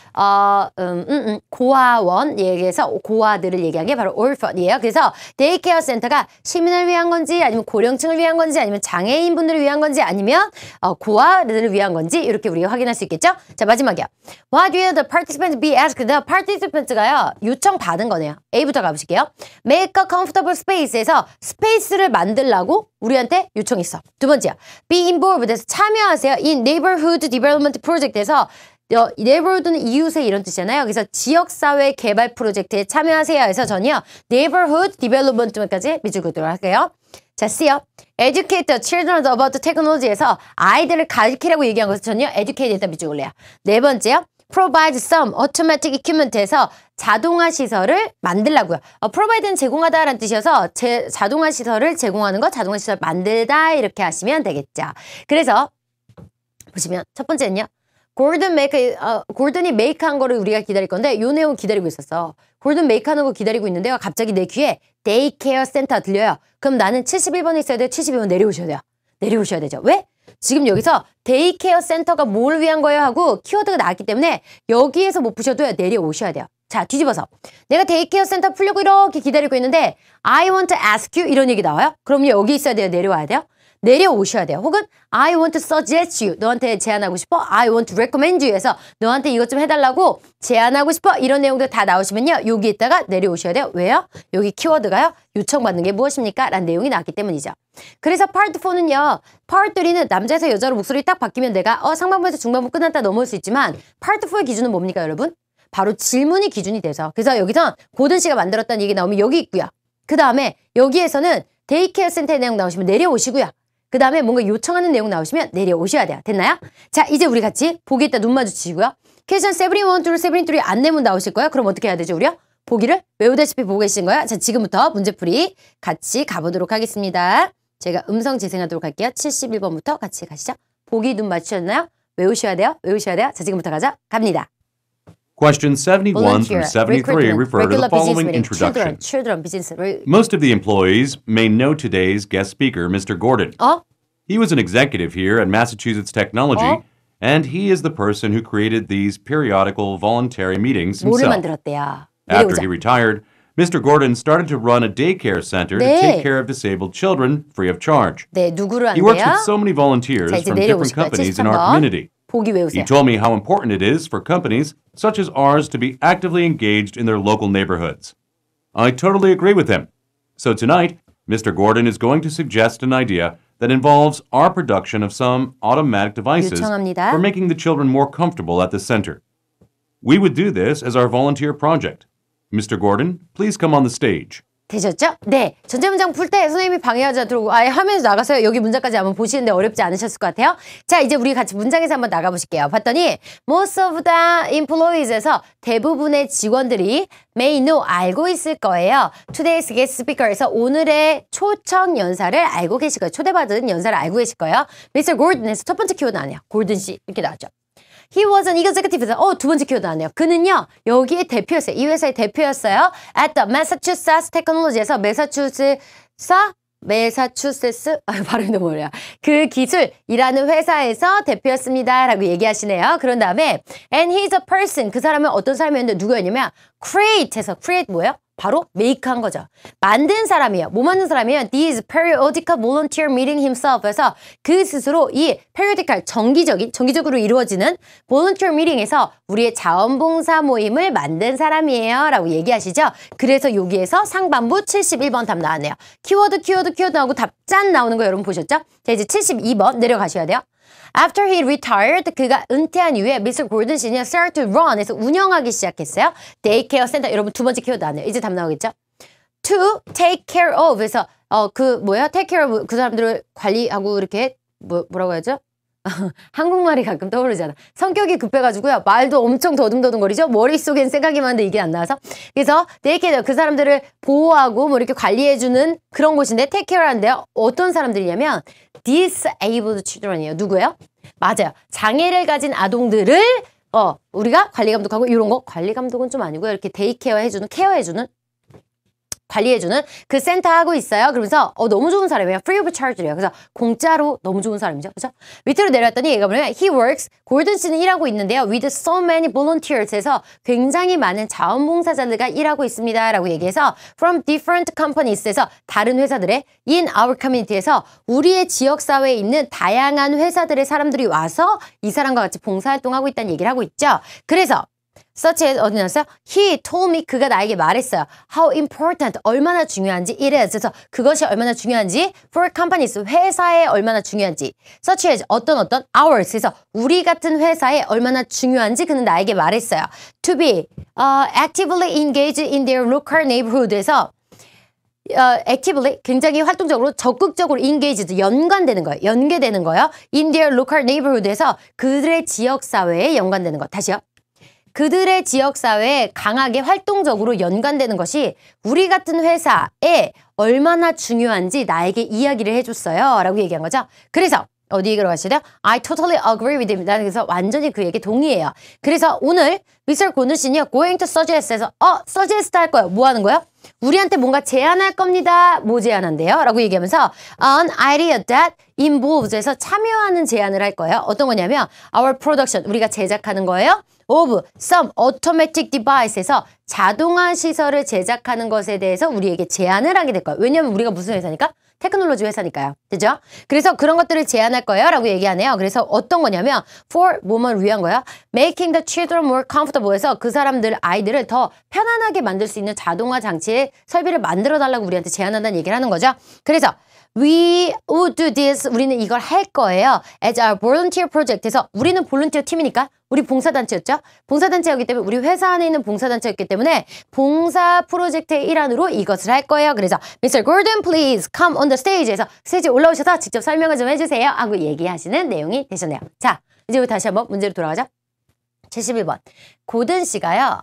고아원 얘기해서 고아들을 얘기한 게 바로 orphan이에요. 그래서 데이케어 센터가 시민을 위한 건지 아니면 고령층을 위한 건지 아니면 장애인분들을 위한 건지 아니면 고아들을 위한 건지 이렇게 우리가 확인할 수 있겠죠. 자, 마지막이요. What will the participants be asked? The participants가요. 요청받은 거네요. A부터 가보실게요. Make a comfortable space에서 스페이스를 만들라고 우리한테 요청했어. 두 번째요. Be involved에서 참여하세요. In neighborhood development project에서 neighborhood는 이웃의 이런 뜻이잖아요. 그래서 지역사회 개발 프로젝트에 참여하세요 해서 전요 neighborhood development까지 미줄거도록 할게요. 자, C요. Educate the children about the technology에서 아이들을 가르치라고 얘기한 것을 전요 educate에다 미줄걸래요. 네 번째요. provide some automatic equipment에서 자동화 시설을 만들라고요. provide는 제공하다라는 뜻이어서 자동화 시설을 제공하는 거, 자동화 시설 만들다 이렇게 하시면 되겠죠. 그래서 보시면 첫 번째는요. 골든이 메이크한 거를 우리가 기다릴 건데 요 내용 기다리고 있었어. 골든 메이크하는 거 기다리고 있는데요. 갑자기 내 귀에 데이케어 센터 들려요. 그럼 나는 71번에 있어야 돼요? 72번 내려오셔야 돼요. 내려오셔야 되죠. 왜? 지금 여기서 데이케어 센터가 뭘 위한 거예요 하고 키워드가 나왔기 때문에 여기에서 못 푸셔도 내려오셔야 돼요. 자, 뒤집어서 내가 데이케어 센터 풀려고 이렇게 기다리고 있는데 I want to ask you 이런 얘기 나와요? 그럼 여기 있어야 돼요? 내려와야 돼요? 내려오셔야 돼요. 혹은 I want to suggest you 너한테 제안하고 싶어? I want to recommend you 해서 너한테 이것 좀 해달라고 제안하고 싶어? 이런 내용들 다 나오시면요. 여기 있다가 내려오셔야 돼요. 왜요? 여기 키워드가요. 요청받는 게 무엇입니까? 라는 내용이 나왔기 때문이죠. 그래서 파트 4는요. 파트 3는 남자에서 여자로 목소리 딱 바뀌면 내가 상반부에서 중반부 끝났다 넘어올 수 있지만 파트 4의 기준은 뭡니까 여러분? 바로 질문이 기준이 돼서 그래서 여기서 고든 씨가 만들었다는 얘기 나오면 여기 있고요. 그 다음에 여기에서는 데이케어 센터의 내용 나오시면 내려오시고요. 그 다음에 뭔가 요청하는 내용 나오시면 내려오셔야 돼요. 됐나요? 자, 이제 우리 같이 보기에다 눈 마주치시고요. 퀘션 71, 2, 73 안내문 나오실 거예요. 그럼 어떻게 해야 되죠, 우리요? 보기를 외우다시피 보고 계신 거예요. 자, 지금부터 문제풀이 같이 가보도록 하겠습니다. 제가 음성 재생하도록 할게요. 71번부터 같이 가시죠. 보기 눈 맞추셨나요? 외우셔야 돼요. 외우셔야 돼요. 자, 지금부터 가자. 갑니다. Questions 71 through 73 refer to the following Children, introduction. business. Most of the employees may know today's guest speaker, Mr. Gordon. He was an executive here at Massachusetts Technology, and he is the person who created these periodical voluntary meetings 뭐를 himself. 만들었대요? After 내려오자. he retired, Mr. Gordon started to run a daycare center to 네. take care of disabled children free of charge. 네, 누구를 He works 한대요? with so many volunteers 자, 이제 from different 내려오실 거예요. companies in our 73번. community. 보기 He 외우세요. told me how important it is for companies such as ours to be actively engaged in their local neighborhoods. I totally agree with him. So tonight, Mr. Gordon is going to suggest an idea that involves our production of some automatic devices 요청합니다. for making the children more comfortable at the center. We would do this as our volunteer project. Mr. Gordon, please come on the stage. 되셨죠? 네. 전체 문장 풀 때 선생님이 방해하지 않도록 아예 화면에서 나가서요. 여기 문장까지 한번 보시는데 어렵지 않으셨을 것 같아요. 자, 이제 우리 같이 문장에서 한번 나가보실게요. 봤더니 most of the employees에서 대부분의 직원들이 may know 알고 있을 거예요. Today's guest speaker에서 오늘의 초청 연사를 알고 계실 거예요. 초대받은 연사를 알고 계실 거예요. Mr. Gordon에서 첫 번째 키워드 아니에요. 골든 씨 이렇게 나왔죠. He was an executive에서 두 번째 키워드 나왔네요. 그는요 여기에 대표였어요. 이 회사의 대표였어요. At the Massachusetts Technology에서 매사추세츠 발음이 너무 어려워요. 그 기술이라는 회사에서 대표였습니다라고 얘기하시네요. 그런 다음에 and he's a person 그 사람은 어떤 사람이었는데 누구였냐면 create에서 create 뭐예요? 바로 make한 거죠. 만든 사람이에요. 뭐 만든 사람이에요? These periodical volunteer meeting himself에서 그 스스로 이 periodical 정기적으로 이루어지는 volunteer meeting에서 우리의 자원봉사 모임을 만든 사람이에요. 라고 얘기하시죠. 그래서 여기에서 상반부 71번 답 나왔네요. 키워드 나오고 답 짠 나오는 거 여러분 보셨죠? 자, 이제 72번 내려가셔야 돼요. After he retired, 그가 은퇴한 이후에 Mr. Gordon 씨는 start to run 해서 운영하기 시작했어요. Daycare center. 여러분 두 번째 키워드 나왔네요. 이제 답 나오겠죠? To take care of 해서 take care of 그 사람들을 관리하고 이렇게 뭐라고 해야죠? 한국말이 가끔 떠오르잖아. 성격이 급해가지고요. 말도 엄청 더듬더듬거리죠. 머릿속엔 생각이 많은데 이게 안 나와서. 그래서 데이케어 그 사람들을 보호하고 뭐 이렇게 관리해주는 그런 곳인데 take care 하는데요. 어떤 사람들이냐면 disabled children이에요. 누구예요? 맞아요. 장애를 가진 아동들을 우리가 관리 감독하고 이런 거 관리 감독은 좀 아니고요. 이렇게 데이케어 해주는 케어해주는 관리해주는 그 센터 하고 있어요. 그러면서 너무 좋은 사람이에요. Free of charge래요. 그래서 공짜로 너무 좋은 사람이죠. 그죠? 밑으로 내려왔더니 얘가 뭐냐면 He works, 골든 씨는 일하고 있는데요. With so many volunteers 해서 굉장히 많은 자원봉사자들과 일하고 있습니다. 라고 얘기해서 From different companies에서 다른 회사들의 In our community에서 우리의 지역사회에 있는 다양한 회사들의 사람들이 와서 이 사람과 같이 봉사활동하고 있다는 얘기를 하고 있죠. 그래서 such as 어디 나왔어요? He told me 그가 나에게 말했어요. How important 얼마나 중요한지 it is. 그래서 그것이 얼마나 중요한지 for companies 회사에 얼마나 중요한지 such as 어떤 ours 그래서 우리 같은 회사에 얼마나 중요한지 그는 나에게 말했어요. To be actively engaged in their local neighborhood에서 actively 굉장히 활동적으로 적극적으로 engaged 연관되는 거예요. 연계되는 거예요. In their local neighborhood에서 그들의 지역 사회에 연관되는 거. 다시요. 그들의 지역사회에 강하게 활동적으로 연관되는 것이 우리 같은 회사에 얼마나 중요한지 나에게 이야기를 해줬어요. 라고 얘기한 거죠. 그래서 어디 얘기로 가시죠? I totally agree with him. 나는 그래서 완전히 그 얘기 동의해요. 그래서 오늘 Mr. 고누씨는요. going to suggest에서 suggest 할 거예요. 뭐 하는 거예요? 우리한테 뭔가 제안할 겁니다. 뭐 제안한대요? 라고 얘기하면서 an idea that involves에서 참여하는 제안을 할 거예요. 어떤 거냐면 our production, 우리가 제작하는 거예요. of some automatic device에서 자동화 시설을 제작하는 것에 대해서 우리에게 제안을 하게 될 거예요. 왜냐면 우리가 무슨 회사니까? 테크놀로지 회사니까요. 그죠? 그래서 그런 것들을 제안할 거예요. 라고 얘기하네요. 그래서 어떤 거냐면 for 뭐만 위한 거야? Making the children more comfortable 해서 그 사람들, 아이들을 더 편안하게 만들 수 있는 자동화 장치의 설비를 만들어 달라고 우리한테 제안한다는 얘기를 하는 거죠. 그래서 We would do this. 우리는 이걸 할 거예요. As our volunteer project에서 우리는 볼런티어 팀이니까 우리 봉사단체였죠. 봉사단체였기 때문에 우리 회사 안에 있는 봉사단체였기 때문에 봉사 프로젝트의 일환으로 이것을 할 거예요. 그래서 Mr. Gordon, please come on the stage에서 스테이지에 올라오셔서 직접 설명을 좀 해주세요. 하고 얘기하시는 내용이 되셨네요. 자, 이제 우리 다시 한번 문제로 돌아가죠. 71번. 고든 씨가요.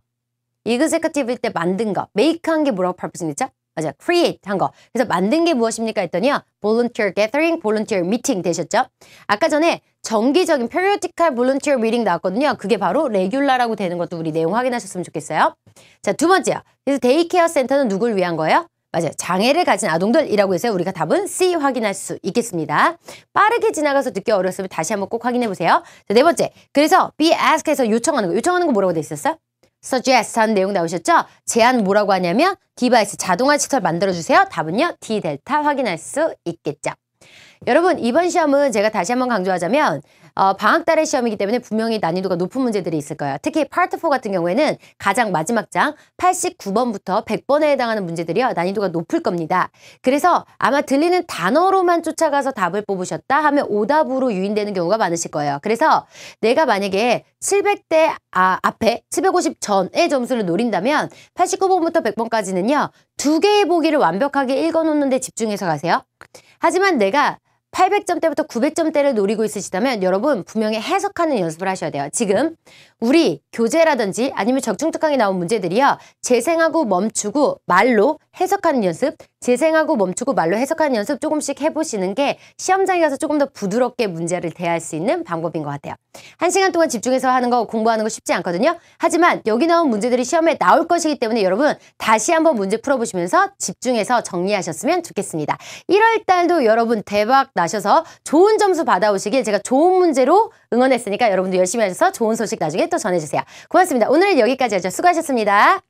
executive일 때 만든 거, make한 게 뭐라고 purpose는 있죠? 맞아요. create 한 거. 그래서 만든 게 무엇입니까? 했더니요. volunteer gathering, volunteer meeting 되셨죠? 아까 전에 정기적인 periodical volunteer meeting 나왔거든요. 그게 바로 regular라고 되는 것도 우리 내용 확인하셨으면 좋겠어요. 자, 두 번째요. 그래서 데이케어 센터는 누굴 위한 거예요? 맞아요. 장애를 가진 아동들이라고 해서 우리가 답은 C 확인할 수 있겠습니다. 빠르게 지나가서 듣기 어려웠으면 다시 한번 꼭 확인해 보세요. 자, 네 번째. 그래서 be ask에서 요청하는 거. 요청하는 거 뭐라고 돼 있었어요? suggest 하는 내용 나오셨죠? 제안 뭐라고 하냐면 디바이스 자동화 시설 만들어주세요. 답은요. D 델타 확인할 수 있겠죠. 여러분 이번 시험은 제가 다시 한번 강조하자면 방학달의 시험이기 때문에 분명히 난이도가 높은 문제들이 있을 거예요. 특히 파트 4 같은 경우에는 가장 마지막 장 89번부터 100번에 해당하는 문제들이요. 난이도가 높을 겁니다. 그래서 아마 들리는 단어로만 쫓아가서 답을 뽑으셨다 하면 오답으로 유인되는 경우가 많으실 거예요. 그래서 내가 만약에 700대 앞에 750 전의 점수를 노린다면 89번부터 100번까지는요. 2개의 보기를 완벽하게 읽어놓는 데 집중해서 가세요. 하지만 내가 800점대부터 900점대를 노리고 있으시다면 여러분 분명히 해석하는 연습을 하셔야 돼요. 지금 우리 교재라든지 아니면 적중특강에 나온 문제들이요. 재생하고 멈추고 말로 해석하는 연습, 재생하고 멈추고 말로 해석하는 연습 조금씩 해보시는 게 시험장에 가서 조금 더 부드럽게 문제를 대할 수 있는 방법인 것 같아요. 1시간 동안 집중해서 하는 거 공부하는 거 쉽지 않거든요. 하지만 여기 나온 문제들이 시험에 나올 것이기 때문에 여러분 다시 한번 문제 풀어보시면서 집중해서 정리하셨으면 좋겠습니다. 1월달도 여러분 대박 나셔서 좋은 점수 받아오시길 제가 좋은 문제로 응원했으니까 여러분도 열심히 하셔서 좋은 소식 나중에 또 전해주세요. 고맙습니다. 오늘은 여기까지 하죠. 수고하셨습니다.